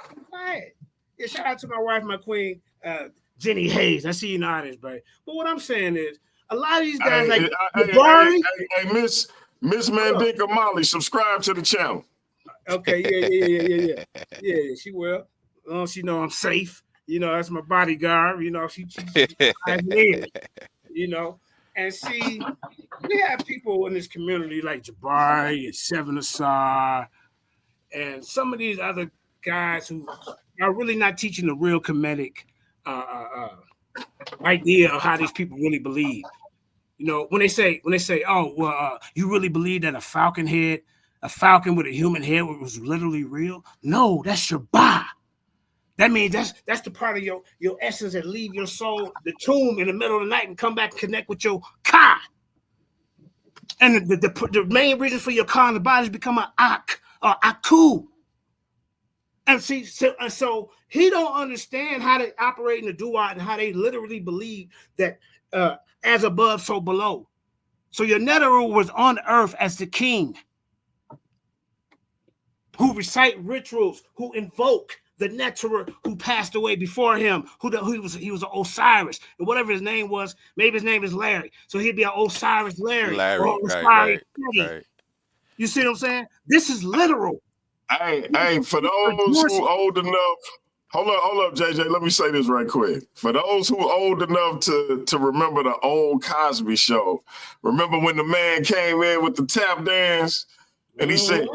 Be quiet. Yeah, shout out to my wife, my queen, Jenny Hayes. I see you nodding, bro. But what I'm saying is, a lot of these guys
hey, Miss Mandinka Molly, subscribe to the channel.
Okay, yeah, she will. She know I'm safe. That's my bodyguard. She and see, we have people in this community like Jabari and Seven Asar and some of these other guys who are really not teaching the real Kemetic idea of how these people really believe. When they say, oh, well, you really believe that a falcon with a human head was literally real? No, that's your ba. That means that's the part of your essence that leave your soul, the tomb in the middle of the night and come back and connect with your ka. And the main reason for your ka in the body is become an ak or aku. And see, so he don't understand how they operate in the duat and how they literally believe that as above, so below. So your Neteru was on earth as the king who recite rituals, who invoke the Neteru who passed away before him, he was an Osiris, and whatever his name was, maybe his name is Larry. So he'd be an Osiris Larry. Or Osiris right. You see what I'm saying? This is literal.
Hey, for those who old enough, hold up, JJ. Let me say this right quick. For those who old enough to remember the old Cosby Show, remember when the man came in with the tap dance and he said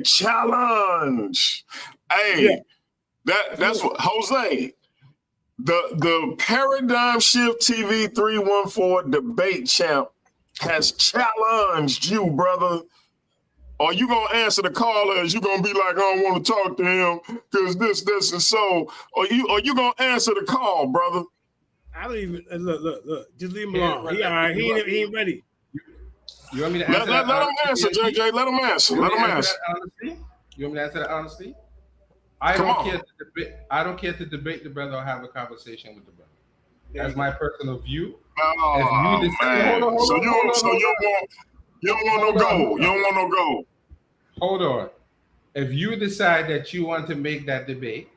challenge. Hey, that's what Jose. The Paradigm Shift TV 314 debate champ has challenged you, brother. Are you gonna answer the call, or is you gonna be like, I don't want to talk to him because this, and so? Are you gonna answer the call, brother?
I don't even look. Just leave him alone. He all right. He ain't ready.
You want me to answer?
Let him answer, JJ. Let him answer.
You want me to answer that honestly? I don't care to debate the brother or have a conversation with the brother. That's my personal view.
Oh, man. So you don't want no goal. You don't want no goal.
Hold on. If you decide that you want to make that debate,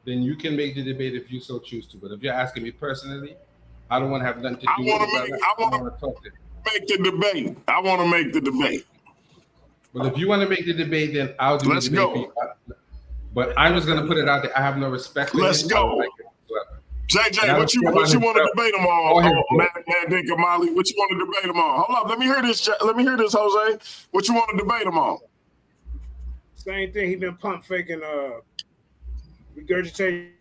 then you can make the debate if you so choose to. But if you're asking me personally, I don't want to have nothing to do with it. I want to talk to
make the debate. I want to make the debate.
But if you want to make the debate, then I'll do the debate for you. But I'm just going to put it out there. I have no respect for
Let's go. JJ, what you want to debate them on? Mandinka Molly, what you want to debate them on? Hold up, let me hear this, Jose. What you want to debate them on?
Same thing. He been pump faking, regurgitating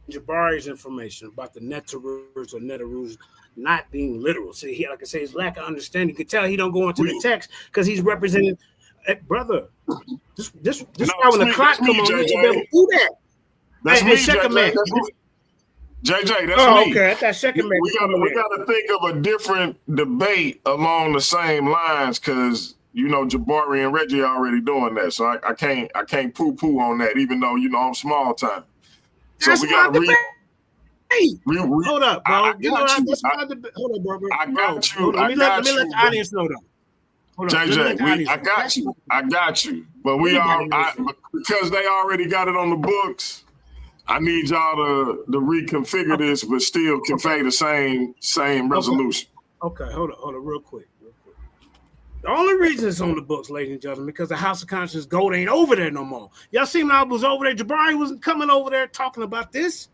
Jabari's information about the Neterus not being literal. So he, like I say, his lack of understanding. You can tell he don't go into the text because he's representing, brother. This when the clock come on, you never do that.
That's me, JJ. JJ, that's me.
Okay, I thought second man.
We gotta think of a different debate along the same lines because Jabari and Reggie are already doing that, so I can't poo on that, even though I'm small time. So
that's
we gotta
hold up, bro.
Hold up, bro. I got you.
Let me let the audience know though.
JJ, I got you. But because they already got it on the books. I need y'all to reconfigure this, but still convey the same resolution.
Okay, hold on, real quick. The only reason it's on the books, ladies and gentlemen, because the House of Conscience Gold ain't over there no more. Y'all seen when I was over there, Jabari wasn't coming over there talking about this.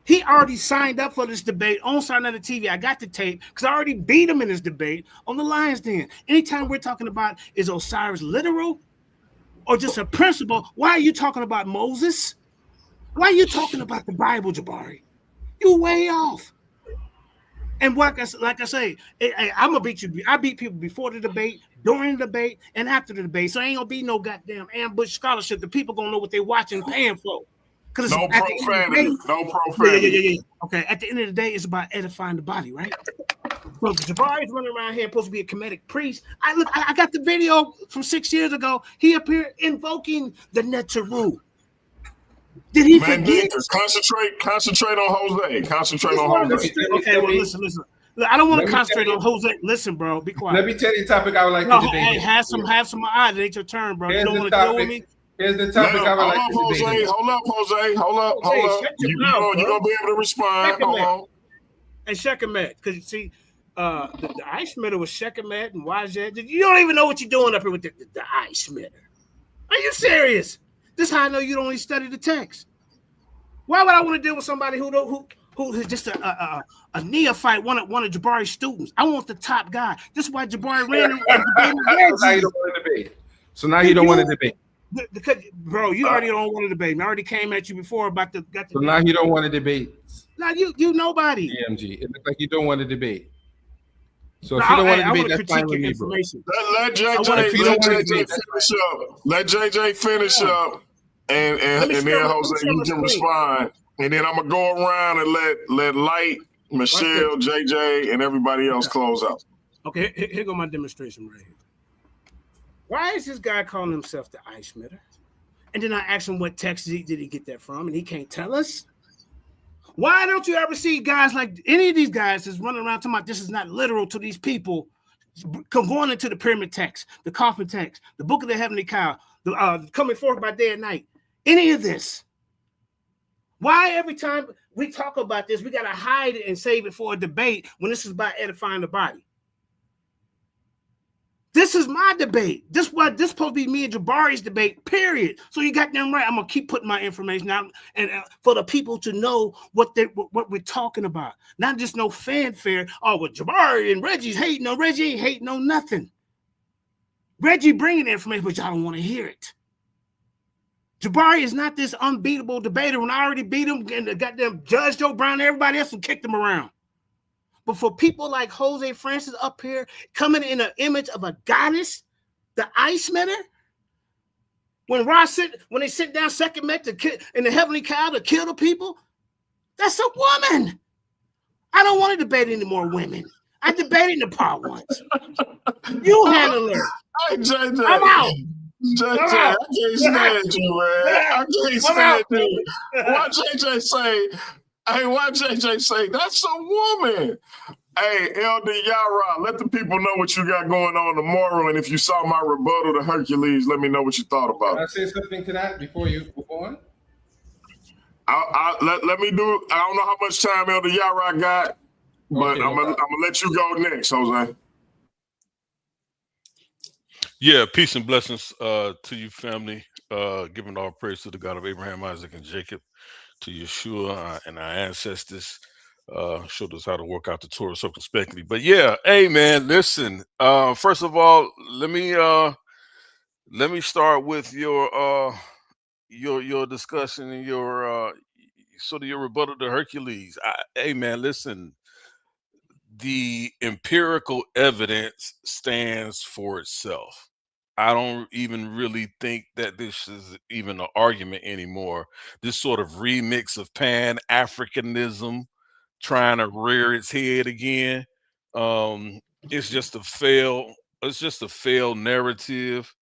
He already signed up for this debate on Sarnetta TV. I got the tape because I already beat him in this debate on the Lions Den. Anytime we're talking about is Osiris literal or just a principle, why are you talking about Moses? Why are you talking about the Bible, Jabari? You way off. And like I say, I'm gonna beat you. I beat people before the debate, during the debate, and after the debate. So ain't gonna be no goddamn ambush scholarship. The people gonna know what they're watching and paying for. Because
No
at the end of the day,
profanity. No profanity.
yeah. Okay, at the end of the day, it's about edifying the body, right? So Jabari's running around here supposed to be a comedic priest. I got the video from 6 years ago. He appeared invoking the Netzeru. Did he forget?
Concentrate on Jose. Concentrate on Jose.
Okay, well, listen. Look, I don't want to concentrate on Jose. Listen, bro, be quiet.
Let me tell you the topic I would like to debate.
Hey, have some eyes. It ain't your turn, bro. You don't want to deal with me.
Here's the topic I would like to debate.
Hold up. You're going to be able to respond. Hold on.
And Shekamet, because you see, the ice smitter was Shekamet and Wajed. You don't even know what you're doing up here with the ice smitter. Are you serious? This is how I know you don't even study the text. Why would I want to deal with somebody who is just a neophyte, one of Jabari's students? I want the top guy. This is why Jabari ran and debated.
So now you don't want to debate.
Because, bro, you already don't want to debate. I already came at you before about the.
So now you don't want to debate.
Now you nobody.
DMG. It looks like you don't want to debate. So if you don't want to debate, that's fine with me, bro.
Let JJ finish up, and then Jose, you can respond, and then I'm gonna go around and let Light, Michelle, JJ, and everybody else close out.
Okay, here go my demonstration right here. Why is this guy calling himself the ice smitter? And then I asked him what text did he get that from, and he can't tell us. Why don't you ever see guys like any of these guys that's running around talking about this is not literal to these people going into the pyramid text, the coffin text, the book of the heavenly cow, the coming forth by day and night, any of this? Why every time we talk about this, we got to hide it and save it for a debate when this is about edifying the body? This is my debate. This supposed to be me and Jabari's debate, period. So you got them right. I'm going to keep putting my information out and for the people to know what we're talking about. Not just no fanfare. Oh, well, Jabari and Reggie's hating. No, Reggie ain't hating on nothing. Reggie bringing the information, but y'all don't want to hear it. Jabari is not this unbeatable debater. When I already beat him and the goddamn Judge Joe Brown and everybody else who kicked him around. But for people like Jose Francis up here coming in an image of a goddess, the ice smitter, when they sit down second met in the heavenly cow to kill the people, that's a woman. I don't want to debate any more women. I debated the part once. You handle it.
Hey, JJ.
I'm out.
JJ, I can't stand you, man. I can't stand you. Why JJ say that's a woman? Hey, Elder Yara, let the people know what you got going on tomorrow. And if you saw my rebuttal to Hercules, let me know what you thought about it.
Can I say something to that before you move on?
Let me do. I don't know how much time Elder Yara got, but I'm gonna let you go next, Jose.
Yeah, peace and blessings to you, family. Giving all praise to the God of Abraham, Isaac, and Jacob, to Yeshua and our ancestors. Showed us how to work out the Torah circumspectly. But yeah, hey man, listen. First of all, let me start with your discussion and your sort of your rebuttal to Hercules. Hey man, listen. The empirical evidence stands for itself. I don't even really think that this is even an argument anymore. This sort of remix of Pan-Africanism trying to rear its head again. It's just a failed narrative.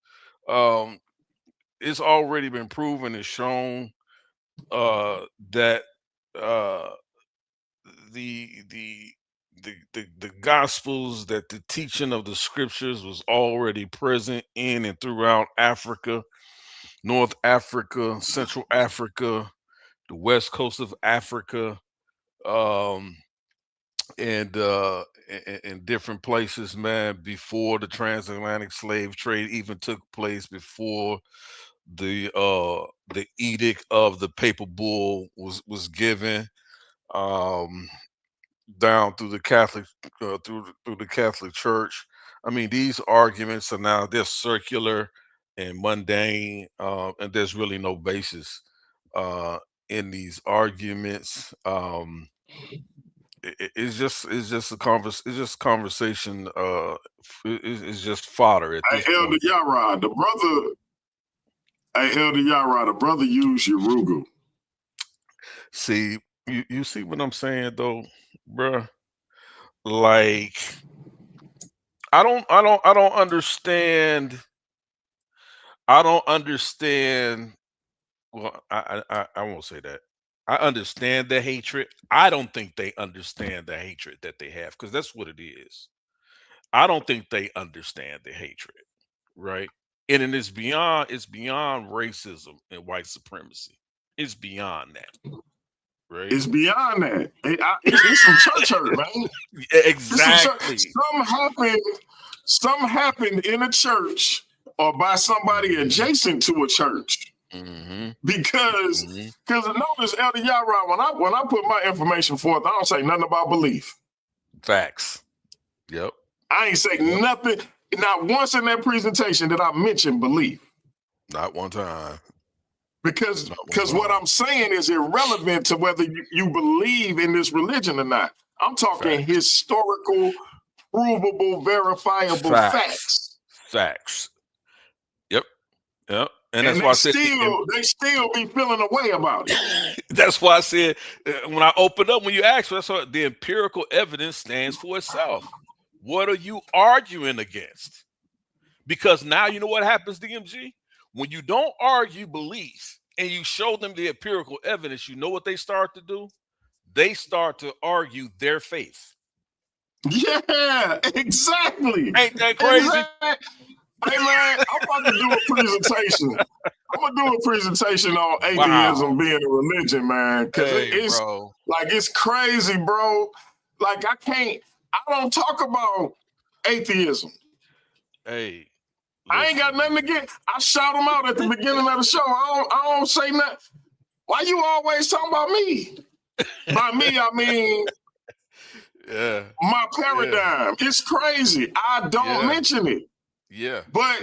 It's already been proven and shown that the gospels, that the teaching of the scriptures was already present in and throughout Africa, North Africa, Central Africa, the west coast of Africa, and in different places, man, before the transatlantic slave trade even took place, before the edict of the papal bull was given, down through the Catholic through the Catholic Church. I mean, these arguments are now they're circular and mundane, and there's really no basis in these arguments. It's just it's just conversation. It's just fodder at this
Hey, Elder
point.
Yara, the brother. Hey, Elder Yara, the brother used Urugu.
See, you see what I'm saying though, bruh? Like I don't understand. I don't understand. Well, I won't say that. I understand the hatred. I don't think they understand the hatred that they have because that's what it is. I don't think they understand the hatred, right? And then it's beyond racism and white supremacy. It's beyond that, right?
It's beyond that. It's some church hurt, man. It's some church.
Exactly.
Something happened in a church or by somebody adjacent to a church.
Mm-hmm.
Because
Mm-hmm.
notice, Elder Yara, when I put my information forth, I don't say nothing about belief.
Facts. Yep.
I ain't say nothing. Not once in that presentation did I mention belief.
Not one time.
Because
Not one time.
what I'm saying is irrelevant to whether you believe in this religion or not. I'm talking
Facts.
historical, provable, verifiable facts.
Facts. Yep. Yep. And
And
that's why I said
they still be feeling a way about it.
that's why I said when I opened up, when you asked, that's what the empirical evidence stands for itself. What are you arguing against? Because now you know what happens, DMG? When you don't argue beliefs and you show them the empirical evidence, you know what they start to do? They start to argue their faith.
Yeah, exactly.
Ain't that crazy?
Exactly. Hey man, I'm about to do a presentation. I'm gonna do a presentation on atheism being a religion, man. Cause it's
bro.
like it's crazy, bro. Like I don't talk about atheism.
Hey.
I ain't got nothing against. I shout them out at the beginning of the show. I don't say nothing. Why you always talking about me? By me, I mean my paradigm. It's crazy. I don't mention it.
Yeah.
But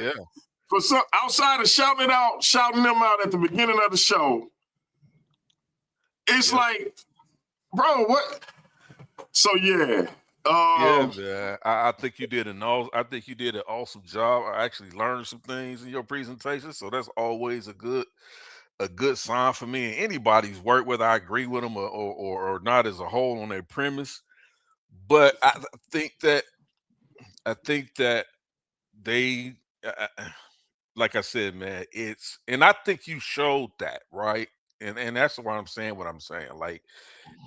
for some outside of shouting them out at the beginning of the show, it's like, bro, what? So yeah.
Man. I think you did an awesome job. I actually learned some things in your presentation, so that's always a good sign for me. And anybody's work, whether I agree with them or not, as a whole on their premise. But I think that they, like I said, man, and I think you showed that, right? And that's why I'm saying what I'm saying. Like,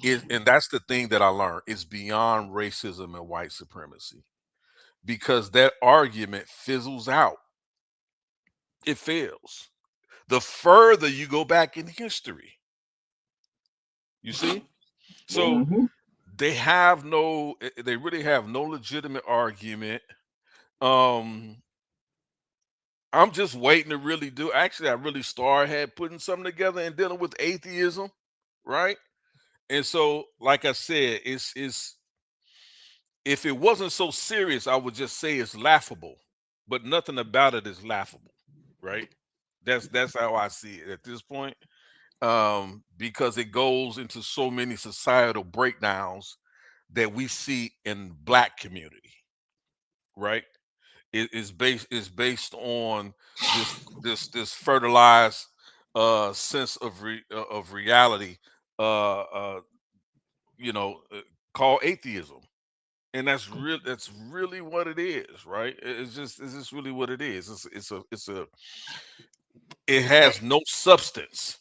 and that's the thing that I learned. It's beyond racism and white supremacy, because that argument fizzles out. It fails. The further you go back in history, you see? So they really have no legitimate argument. I'm just waiting to really do. Actually, I really had putting something together and dealing with atheism, right? And so, like I said, it's if it wasn't so serious, I would just say it's laughable. But nothing about it is laughable, right? That's how I see it at this point. Because it goes into so many societal breakdowns that we see in Black community, right? Is based on this fertilized sense of reality, uh, uh, you know, called atheism, and that's really what it is, right? It's just really what it is. It has no substance.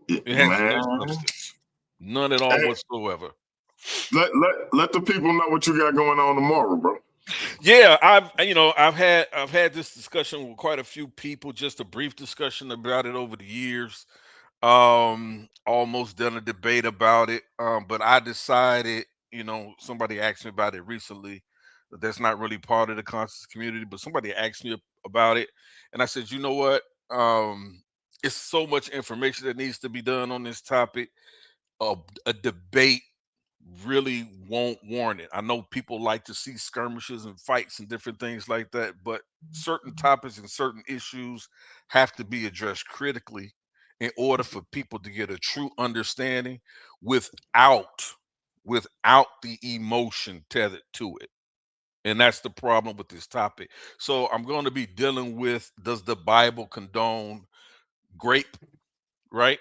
It has no
Man.
substance, none at all whatsoever.
Let the people know what you got going on tomorrow, bro.
Yeah, I've had this discussion with quite a few people, just a brief discussion about it over the years. Almost done a debate about it. But I decided, somebody asked me about it recently. That's not really part of the conscious community, but somebody asked me about it, and I said, you know what? It's so much information that needs to be done on this topic. A debate really won't warrant it. I know people like to see skirmishes and fights and different things like that, but certain topics and certain issues have to be addressed critically in order for people to get a true understanding without the emotion tethered to it. And that's the problem with this topic. So I'm going to be dealing with, does the Bible condone grape, right?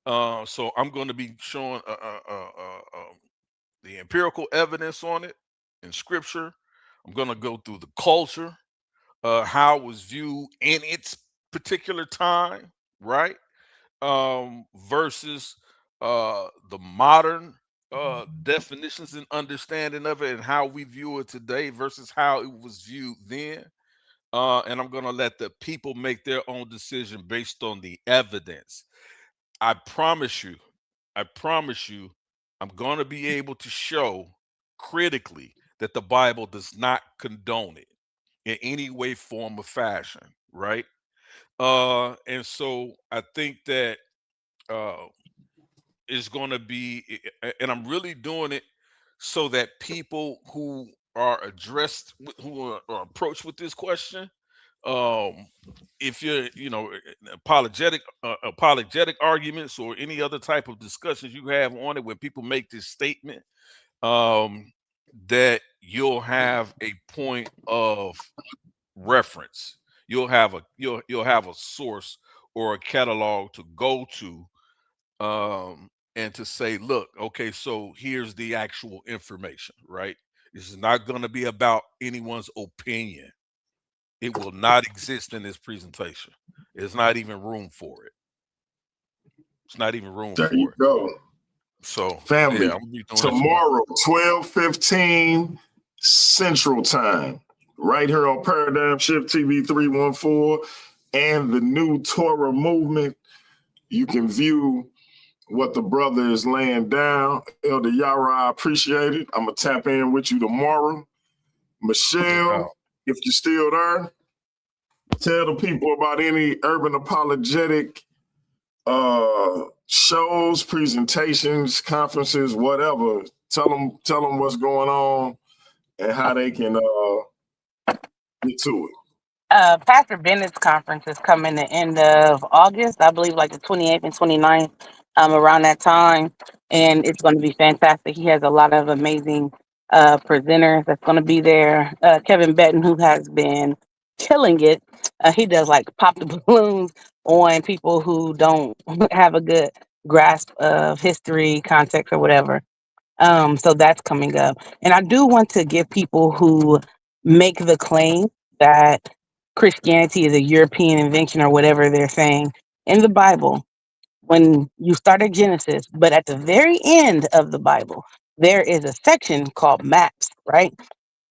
So I'm going to be showing the empirical evidence on it in scripture. I'm going to go through the culture, how it was viewed in its particular time, right? Versus the modern definitions and understanding of it and how we view it today versus how it was viewed then. And I'm going to let the people make their own decision based on the evidence. I promise you, I'm going to be able to show critically that the Bible does not condone it in any way, form, or fashion, right? And so I think that uh, is going to be, and I'm really doing it so that people who are addressed, are approached with this question, um, if you're, apologetic arguments or any other type of discussions you have on it, where people make this statement, um, that you'll have a point of reference. You'll have a source or a catalog to go to, and to say, look, okay, so here's the actual information, right? This is not going to be about anyone's opinion. It will not exist in this presentation. There's not even room for it. It's not even room
There you
for it.
go.
So,
Family,
yeah, I'm gonna be doing
tomorrow, 12:15 Central Time, right here on Paradigm Shift TV 314 and the new Torah movement. You can view what the brother is laying down. Elder Yara, I appreciate it. I'm going to tap in with you tomorrow. Michelle, if you're still there, tell the people about any urban apologetic shows, presentations, conferences, whatever. Tell them what's going on and how they can get to it.
Pastor Bennett's conference is coming the end of August, I believe, like the 28th and 29th, around that time. And it's going to be fantastic. He has a lot of amazing presenters that's going to be there. Kevin Betton, who has been killing it, he does like pop the balloons on people who don't have a good grasp of history, context, or whatever. So that's coming up. And I do want to give people who make the claim that Christianity is a European invention or whatever they're saying. In the Bible, when you start at Genesis, but at the very end of the Bible, there is a section called maps, right?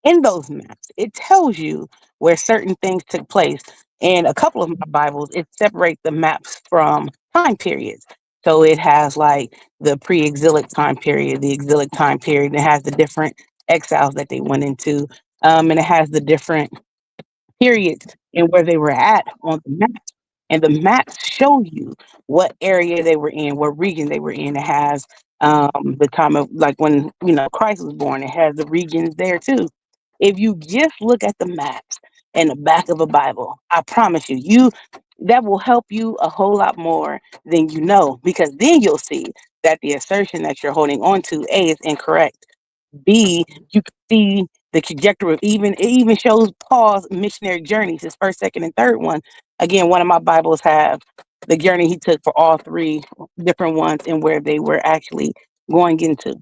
In those maps, it tells you where certain things took place. And a couple of my Bibles, it separates the maps from time periods. So it has like the pre-exilic time period, the exilic time period. It has the different exiles that they went into. And it has the different periods and where they were at on the map. And the maps show you what area they were in, what region they were in. It has the time of like when Christ was born. It has the regions there too. If you just look at the maps in the back of a Bible, I promise you, that will help you a whole lot more than you know, because then you'll see that the assertion that you're holding on to, A, is incorrect. B, you can see the trajectory of it even shows Paul's missionary journeys, his first, second, and third one. Again, one of my Bibles have the journey he took for all three different ones and where they were actually going into.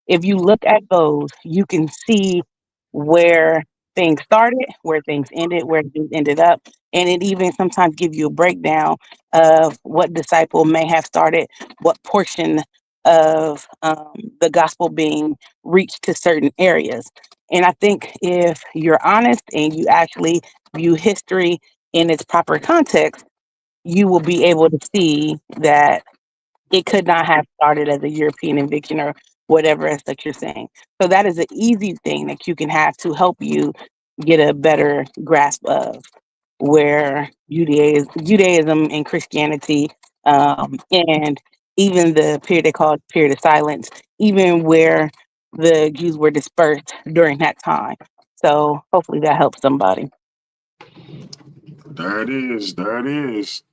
If you look at those, you can see where things started, where things ended, where things ended up. And it even sometimes gives you a breakdown of what disciple may have started, what portion of the gospel being reached to certain areas. And I think if you're honest and you actually view history in its proper context, you will be able to see that it could not have started as a European invention or whatever else that you're saying. So that is an easy thing that you can have to help you get a better grasp of where Judaism and Christianity, and even the period they called period of silence, even where the Jews were dispersed during that time. So hopefully that helps somebody.
There it is.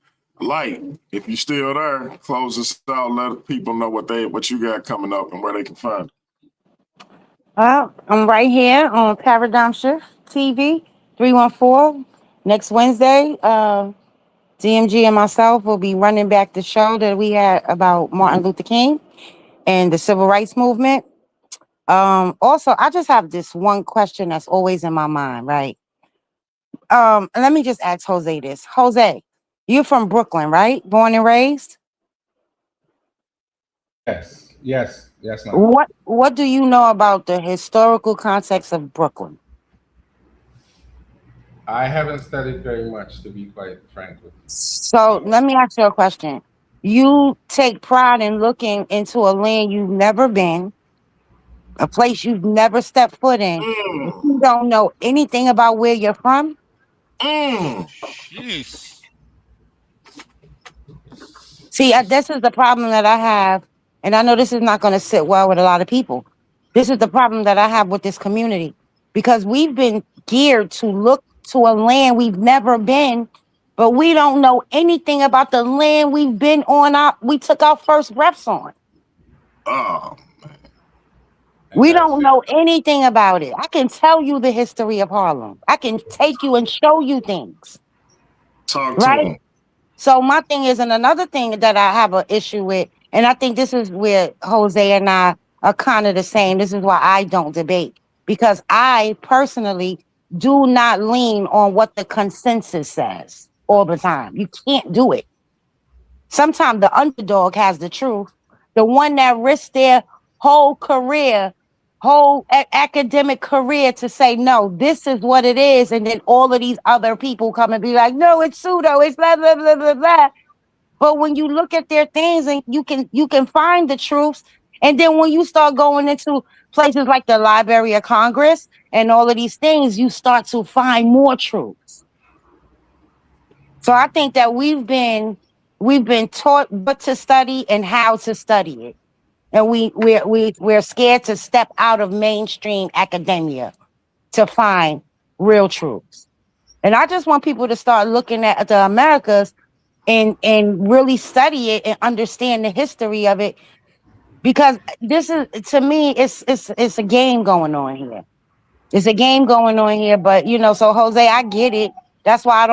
Light, if you're still there, close this out. Let people know what you got coming up and where they can find it.
Well, I'm right here on Paradigm Shift TV, 314. Next Wednesday, DMG and myself will be running back the show that we had about Martin Luther King and the civil rights movement. Also, I just have this one question that's always in my mind, right? Let me just ask Jose this. Jose, you're from Brooklyn, right? Born and raised?
Yes, ma'am.
What do you know about the historical context of Brooklyn?
I haven't studied very much, to be quite frank with you.
So let me ask you a question. You take pride in looking into a land you've never been, a place you've never stepped foot in. You don't know anything about where you're from?
Jeez.
See, this is the problem that I have, and I know this is not going to sit well with a lot of people. This is the problem that I have with this community, because we've been geared to look to a land we've never been, but we don't know anything about the land we've been on. We took our first breaths on.
Oh,
we don't know anything about it. I can tell you the history of Harlem. I can take you and show you things.
Talk
right?
to him.
So my thing is, and another thing that I have an issue with, and I think this is where Jose and I are kind of the same. This is why I don't debate, because I personally do not lean on what the consensus says all the time. You can't do it. Sometimes the underdog has the truth. The one that risked their whole career, academic career to say, no, this is what it is. And then all of these other people come and be like, no, it's pseudo, it's blah, blah, blah, blah, blah. But when you look at their things and you can find the truths. And then when you start going into places like the Library of Congress and all of these things, you start to find more truths. So I think that we've been taught what to study and how to study it. And we're scared to step out of mainstream academia to find real truths. And I just want people to start looking at the Americas and really study it and understand the history of it, because this is, to me, it's a game going on here. It's a game going on here. But so Jose, I get it. That's why I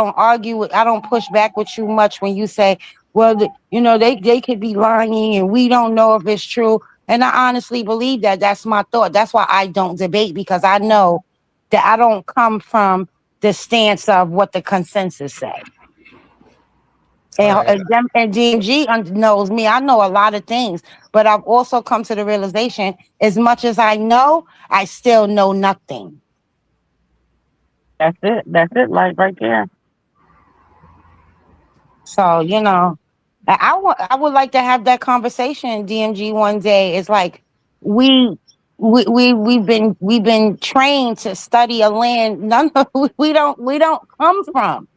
don't push back with you much when you say, well, they could be lying and we don't know if it's true. And I honestly believe that. That's my thought. That's why I don't debate, because I know that I don't come from the stance of what the consensus says. And DMG knows me. I know a lot of things, but I've also come to the realization, as much as I know, I still know nothing. That's it, like right there. So, I would like to have that conversation, DMG, one day. It's like we've been trained to study a land we don't come from.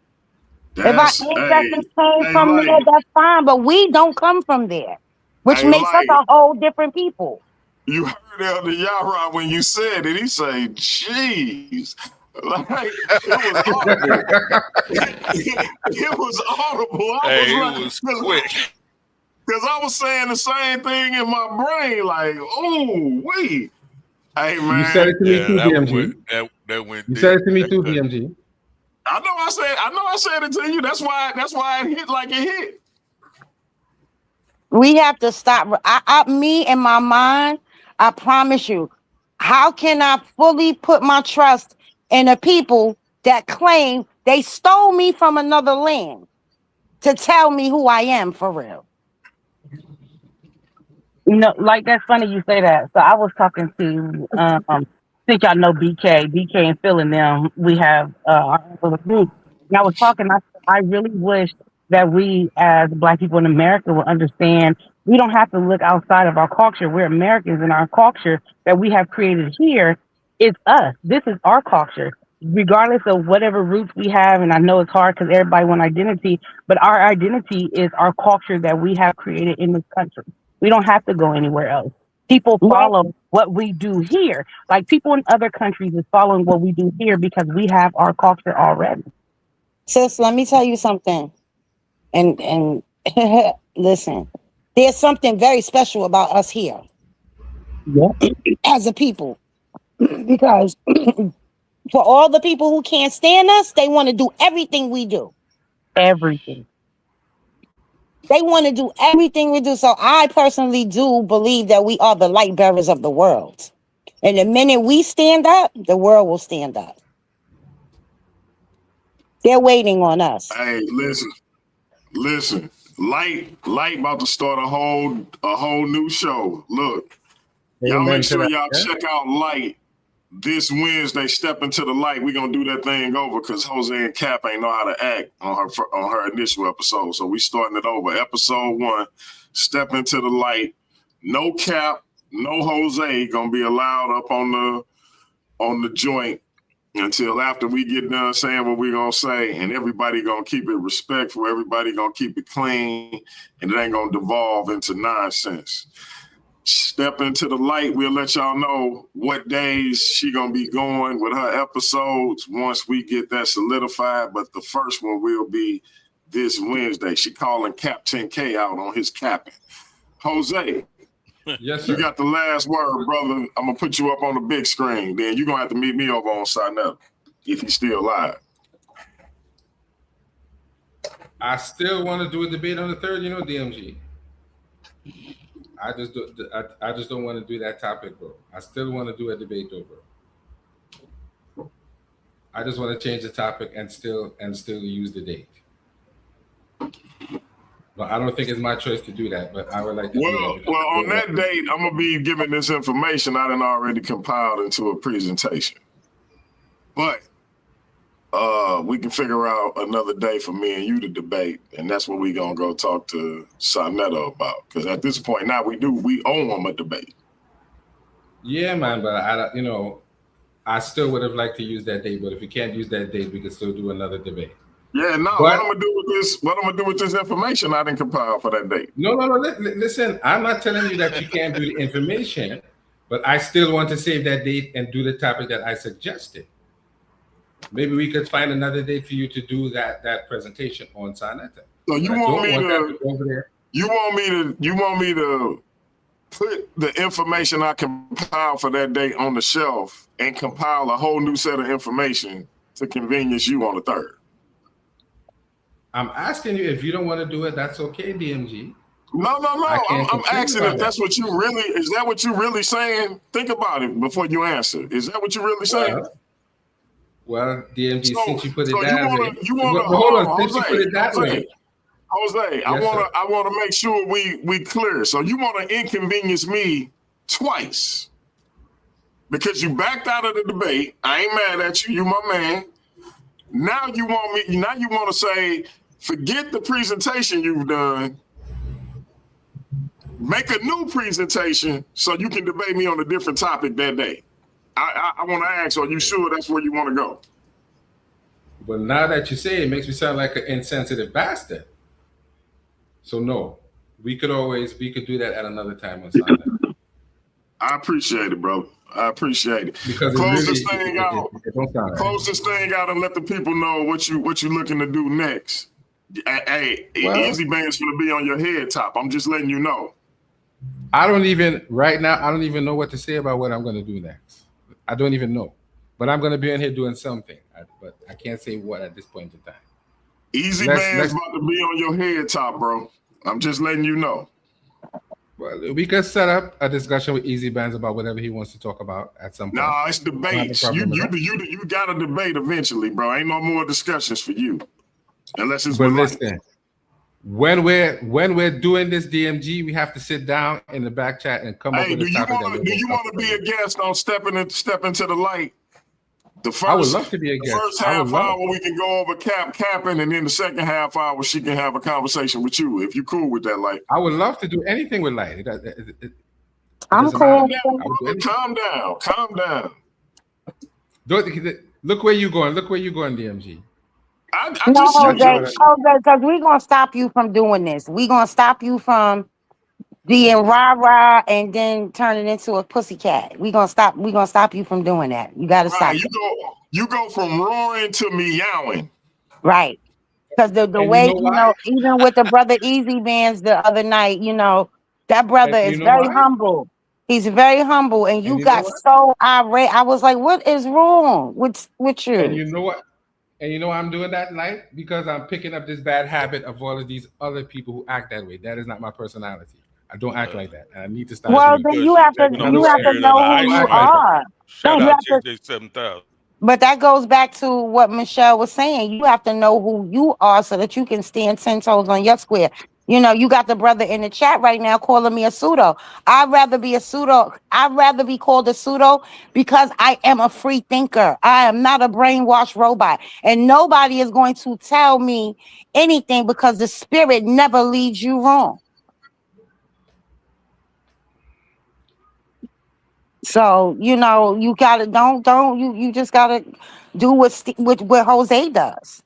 If our ancestors came from there, that's fine, but we don't come from there, which makes us a whole different people.
You heard Elder Yara when you said it. He said, "Jeez." Like, it was audible. It was audible.
It was quick.
Because I was saying the same thing in my brain, like, "Ooh, wait." Hey, man.
You said it to me too, DMG.
That went.
You said it to me too, DMG.
I know I said it to you. That's why it hit like it hit.
We have to stop. Me and my mind, I promise you, how can I fully put my trust in the people that claim they stole me from another land to tell me who I am for real? Like, that's funny you say that. So I was talking to, I think y'all know BK and Phil and them. We have our little group. And I was talking, I really wish that we as Black people in America would understand we don't have to look outside of our culture. We're Americans, and our culture that we have created here is us. This is our culture, regardless of whatever roots we have. And I know it's hard because everybody wants identity, but our identity is our culture that we have created in this country. We don't have to go anywhere else. People follow what we do here. Like, people in other countries is following what we do here because we have our culture already. Sis, let me tell you something. And listen, there's something very special about us here as a people because for all the people who can't stand us, they want to do everything we do.
Everything.
They want to do everything we do. So I personally do believe that we are the light bearers of the world. And the minute we stand up, the world will stand up. They're waiting on us.
Hey, listen. Light about to start a whole new show. Look, y'all
Amen
make
to
sure
that,
y'all
yeah?
check out Light this Wednesday. Step into the light. We're gonna do that thing over because Jose and Cap ain't know how to act on her initial episode. So we starting it over. Episode 1, Step into the light. No Cap, no Jose gonna be allowed up on the joint until after we get done saying what we're gonna say, and everybody gonna keep it respectful, everybody gonna keep it clean, and it ain't gonna devolve into nonsense. Step into the light. We'll let y'all know what days she gonna be going with her episodes once we get that solidified. But the first one will be this Wednesday. She calling Captain K out on his capping. Jose,
Yes, sir.
you got the last word, brother. I'm gonna put you up on the big screen. Then you're gonna have to meet me over on Sinetta if he's still live.
I still want to do a debate on the 3rd, DMG. I just don't want to do that topic, bro. I still want to do a debate, though, bro. I just want to change the topic and still use the date. But I don't think it's my choice to do that. But I would like to.
Well, on that date, I'm gonna be giving this information I done already compiled into a presentation. But we can figure out another day for me and you to debate, and that's what we gonna go talk to Sinetta about. Because at this point now, we owe him a debate.
Yeah, man, but I still would have liked to use that date. But if we can't use that date, we can still do another debate.
Yeah, no.
But,
what I'm gonna do with this information I didn't compile for that date?
No. Listen, I'm not telling you that you can't do the information, but I still want to save that date and do the topic that I suggested. Maybe we could find another date for you to do that presentation on Sinetta.
So you want me to put the information I compiled for that date on the shelf and compile a whole new set of information to convenience you on the 3rd?
I'm asking you if you don't want to do it. That's okay, DMG.
No. I'm asking if that's what you really. Is that what you really saying? Think about it before you answer. Is that what you really saying?
Well, DMG, since you put it
so
that way.
Hold on,
since you put it that way.
Jose,
Yes,
I wanna make sure we clear. So you want to inconvenience me twice because you backed out of the debate. I ain't mad at you. You my man. Now you want to say, forget the presentation you've done. Make a new presentation so you can debate me on a different topic that day. I want to ask, are you sure that's where you want to go?
But now that you say it, it makes me sound like an insensitive bastard. So no, we could do that at another time on Sunday.
I appreciate it, bro. I appreciate it.
Because
Close
this
thing out and let the people know what you looking to do next. Hey, Easy Band's gonna be on your head top. I'm just letting you know.
Right now, I don't even know what to say about what I'm gonna do next. I don't even know. But I'm gonna be in here doing something. But I can't say what at this point in time.
Easy Band's about to be on your head top, bro. I'm just letting you know.
Well, we could set up a discussion with Easy Bands about whatever he wants to talk about at some point.
Nah, it's debates. You got to debate eventually, bro. Ain't no more discussions for you, unless it's.
But listen, when we're doing this DMG, we have to sit down in the back chat and come up with a topic.
Do you want to be a guest on Step into the Light?
I would love to be a guest.
The first half hour we can go over capping, and then the second half hour she can have a conversation with you if you cool with that. Light.
I would love to do anything with Light.
I'm cool.
Calm down.
Look where you going. Look where you going, DMG.
Because we're gonna stop you from doing this. We're gonna stop you from being rah-rah and then turn it into a pussycat. We're gonna stop you from doing that. You gotta stop.
You go from roaring to meowing.
Right. Because the
And you
way,
know why?
even with the brother Easy Bands the other night, that brother
And you
is
know
very
why?
humble. He's very humble, and
And
you
you know
got
what?
so irate. I was like, "What is wrong with
And
you?"
you know what? And you know why I'm doing that, Light? Because I'm picking up this bad habit of all of these other people who act that way. That is not my personality. I don't act
Uh,
like that. And I need to start
that's
Well,
doing
then
it.
because you
There's
taking on the
you
another
have
way.
to
spirit of the
know who
I
ice
you
act like
spider.
that.
are. No,
Shout
you
out
have to.
JJ 7000.
But that goes back to what Michelle was saying. You have to know who you are so that you can stand 10 toes on your square. You got the brother in the chat right now calling me a pseudo. I'd rather be a pseudo. I'd rather be called a pseudo because I am a free thinker. I am not a brainwashed robot. And nobody is going to tell me anything because the spirit never leads you wrong. So, you gotta don't you just gotta do what Jose does.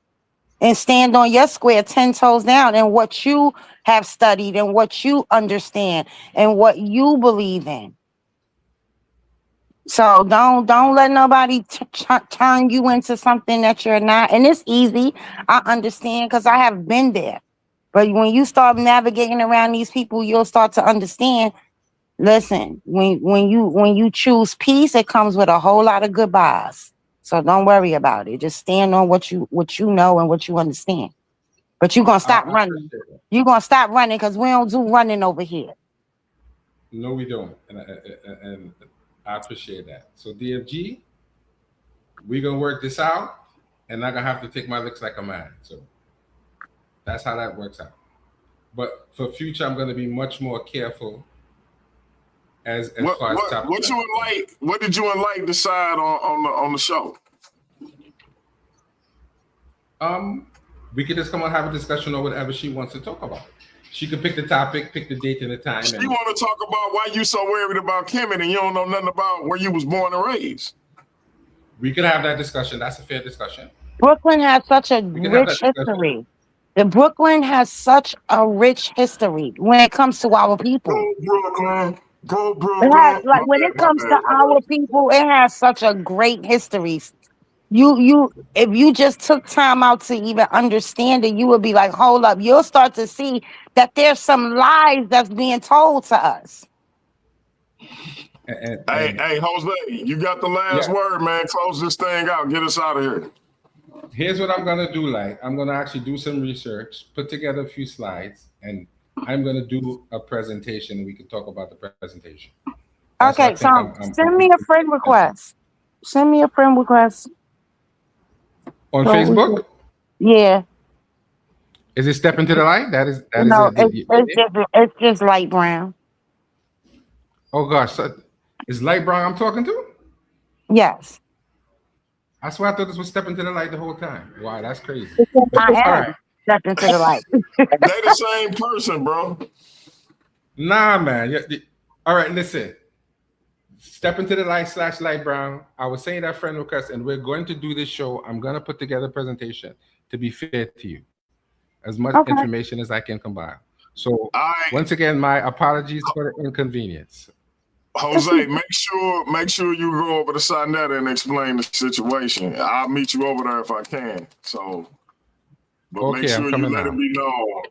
And stand on your square 10 toes down and what you have studied and what you understand and what you believe in. So don't let nobody turn you into something that you're not. And it's easy. I understand because I have been there. But when you start navigating around these people, you'll start to understand. Listen, when you choose peace, it comes with a whole lot of goodbyes. So don't worry about it. Just stand on what you know and what you understand. But you're gonna stop
I
running.
appreciate that.
You're gonna stop running because we don't do running over here.
No, we don't. And I appreciate that. So DFG, we're gonna work this out, and I'm gonna have to take my licks like a man. So that's how that works out. But for future, I'm gonna be much more careful as
What
far as
what
topics
what
are
you and
concerned.
Light? What did you and Light decide on the show?
Um, we could just come on have a discussion or whatever she wants to talk about. She could pick the topic, pick the date and the time,
She
and
want to talk about why you so worried about Kemet and you don't know nothing about where you was born and raised.
we could have that discussion. That's a fair discussion.
Brooklyn has such a
We can have that
rich
discussion.
history. The Brooklyn has such a rich history when it comes to our people.
Go Brooklyn, go
It has,
Brooklyn.
like when it
My
comes to
bad, my
our
bad.
people, it has such a great history. If you just took time out to even understand it, you would be like, hold up, you'll start to see that there's some lies that's being told to us.
Hey, Jose, you got the last
Yeah.
word, man. Close this thing out. Get us out of here.
Here's what I'm gonna do. Like I'm gonna actually do some research, put together a few slides, and I'm gonna do a presentation. And we can talk about the presentation. That's what I
Okay, so
think.
send me a friend request. Send me a friend request.
On
So we can,
Facebook.
yeah.
Is it Step Into the Light? That is
No,
it.
it's just light brown.
Oh gosh, so is Light Brown I'm talking to?
Yes.
I swear I thought this was Step Into the Light the whole time. Wow, that's crazy.
I
All
am
right.
stepping to the light.
They the same person, bro.
Nah, man. All right, listen. Step Into the Light / Light Brown. I was saying that friend request, and we're going to do this show. I'm gonna put together a presentation to be fair to you. As much
Okay.
information as I can combine. So
All right,
once again, my apologies for the inconvenience.
Jose, make sure you go over to Sonetta and explain the situation. I'll meet you over there if I can. So, but make
Okay, I'm
sure you
coming
let
now.
it be known.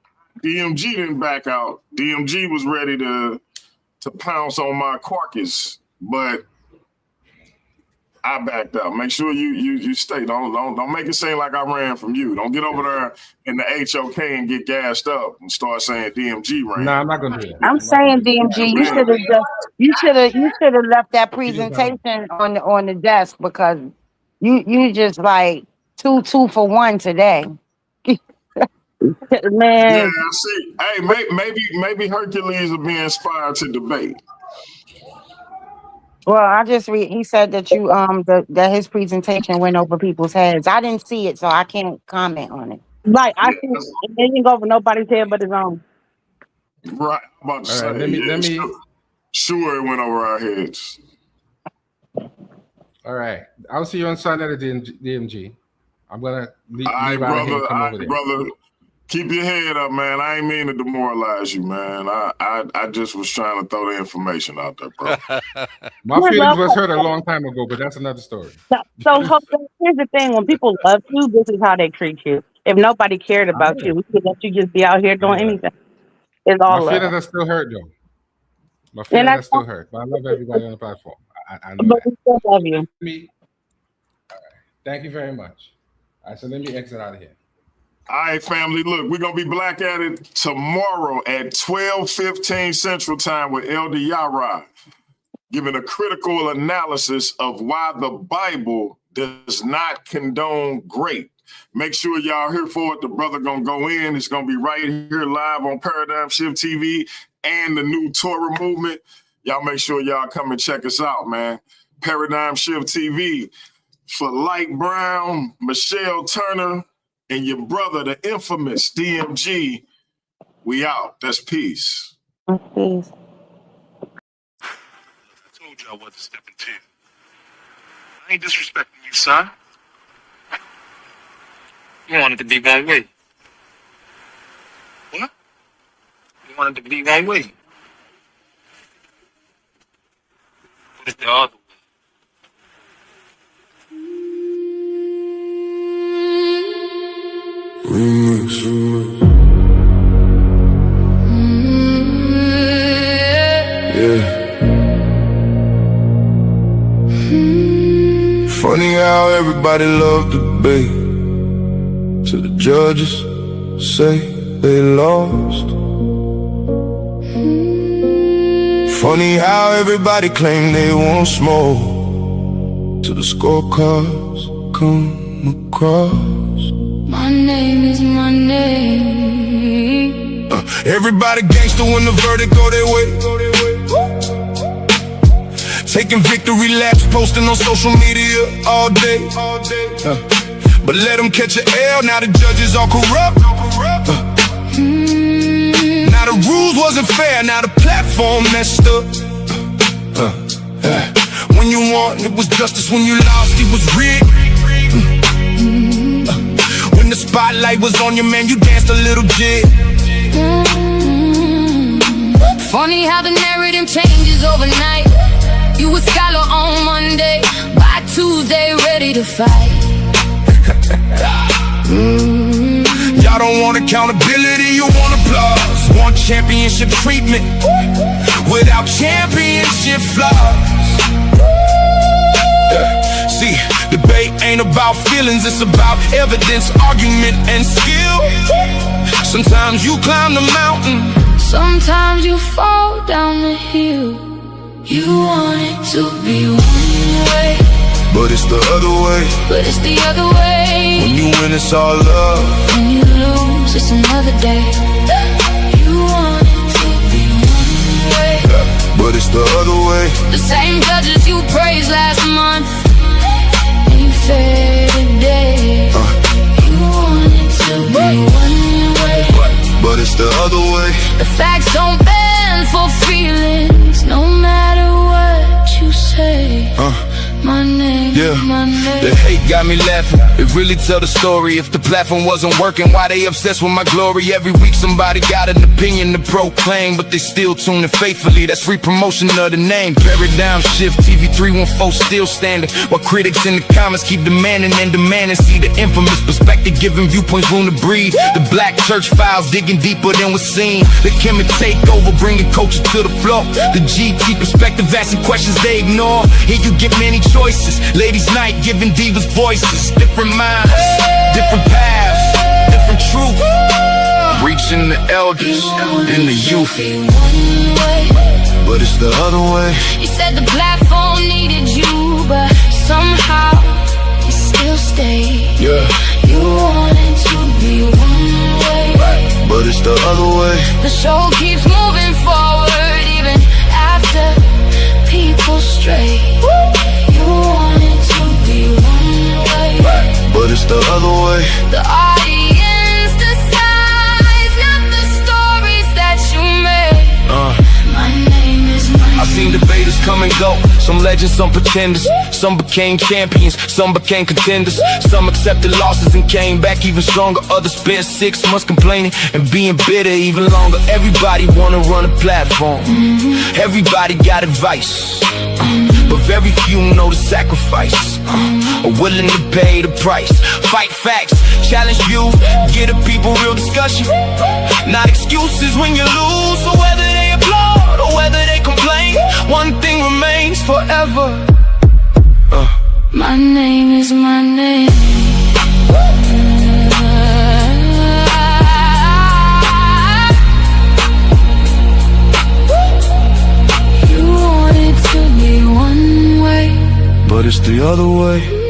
DMG didn't back out. DMG was ready to pounce on my carcass, but I backed out. Make sure you stay. Don't make it seem like I ran from you. Don't get over there in the HOK and get gassed up and start saying DMG ran.
No, I'm not gonna do that.
I'm saying DMG, you should have left that presentation on the desk because you just like two for one today.
Yeah,
Man,
I see. Hey, maybe Hercules will be inspired to debate.
well, I just read. He said that that his presentation went over people's heads. I didn't see it, so I can't comment on it.
Right. I
Yeah,
think it didn't go over nobody's head but his own.
right. I'm about to
All
say,
right, let
yeah,
me.
sure it went over our heads.
All right, I'll see you on Sunday at the DMG. I'm gonna leave
All right,
out of here
brother.
and come over there.
Brother. Keep your head up, man. I ain't mean to demoralize you, man. I just was trying to throw the information out there, bro.
My
You're
feelings was
welcome.
hurt a long time ago, but that's another story.
So here's the thing: when people love you, this is how they treat you. If nobody cared
I
about
know.
you, we could let you just be out here doing
Yeah.
anything. It's
My
all love.
feelings are still hurt though. My
And
feelings
that's
are still hurt. But I love everybody on the platform. I know
but
that.
we still love you.
Thank you very much. All right, so let me exit out of here.
All right, family. Look, we're gonna be black at it tomorrow at 12:15 Central Time with Elder Yara, giving a critical analysis of why the Bible does not condone grape. Make sure y'all here for it. The brother gonna go in. It's gonna be right here live on Paradigm Shift TV and the new Torah movement. Y'all make sure y'all come and check us out, man. Paradigm Shift TV for Light Brown, Michelle Turner, and your brother, the infamous DMG. We out. That's peace.
Peace.
I told you I wasn't stepping to. I ain't disrespecting you, son. You wanted to be one way. What? You wanted to be one way. But it's the other way.
Yeah. Funny how everybody loved the debate till the judges say they lost. Funny how everybody claim they want smoke till the scorecards come across.
My name is my name.
Everybody gangster when the verdict go their way. Taking victory laps, posting on social media all day. But let them catch an L, now the judges all corrupt. Now the rules wasn't fair, now the platform messed up. When you won, it was justice. When you lost, it was rigged. When the spotlight was on you, man, you danced a little jig.
Funny how the narrative changes overnight. You a scholar on Monday, by Tuesday ready to fight.
Y'all don't want accountability, you want applause. Want championship treatment without championship flaws. See, debate ain't about feelings, it's about evidence, argument, and skill. Sometimes you climb the mountain,
Sometimes you fall down the hill. You want it to be one way,
but it's the other way.
but it's the other way.
When you win, it's all love.
When you lose, it's another day. You want it to be one way,
But it's the other way.
the same judges you praised last month ain't fair today. You want it to be one way,
But it's the other way.
the facts don't bend for feelings, no matter what you say. My name,
Yeah,
my name.
the hate got me laughing. It really tell the story. If the platform wasn't working, why they obsessed with my glory? Every week somebody got an opinion to proclaim, but they still tune in faithfully. That's free promotion of the name. Paradigm Shift TV 314 still standing, while critics in the comments keep demanding and demanding. See the infamous perspective, giving viewpoints room to breathe. The black church files digging deeper than was seen. The Kemet takeover, bringing culture to the floor. The GT perspective, asking questions they ignore. Here you get many choices. Ladies' night, giving divas voices. Different minds, different paths, different truth. Reaching the elders and the youth.
One way.
But it's the other way.
You said the platform needed you, but somehow you still stayed.
Yeah,
You wanted to be one way,
but it's the other way.
the show keeps moving forward even after people stray. You wanted to be one way,
But it's the other way.
the audience decides, not the stories that you made. My name is my
I've seen debaters come and go. Some legends, some pretenders. Some became champions, some became contenders. Some accepted losses and came back even stronger. Others spent 6 months complaining and being bitter even longer. Everybody wanna run a platform. Everybody got advice. but very few know the sacrifice, are willing to pay the price. Fight facts, challenge views, give the people real discussion, not excuses when you lose. So whether they applaud or whether they complain, one thing remains forever.
My name is my name.
But it's the other way.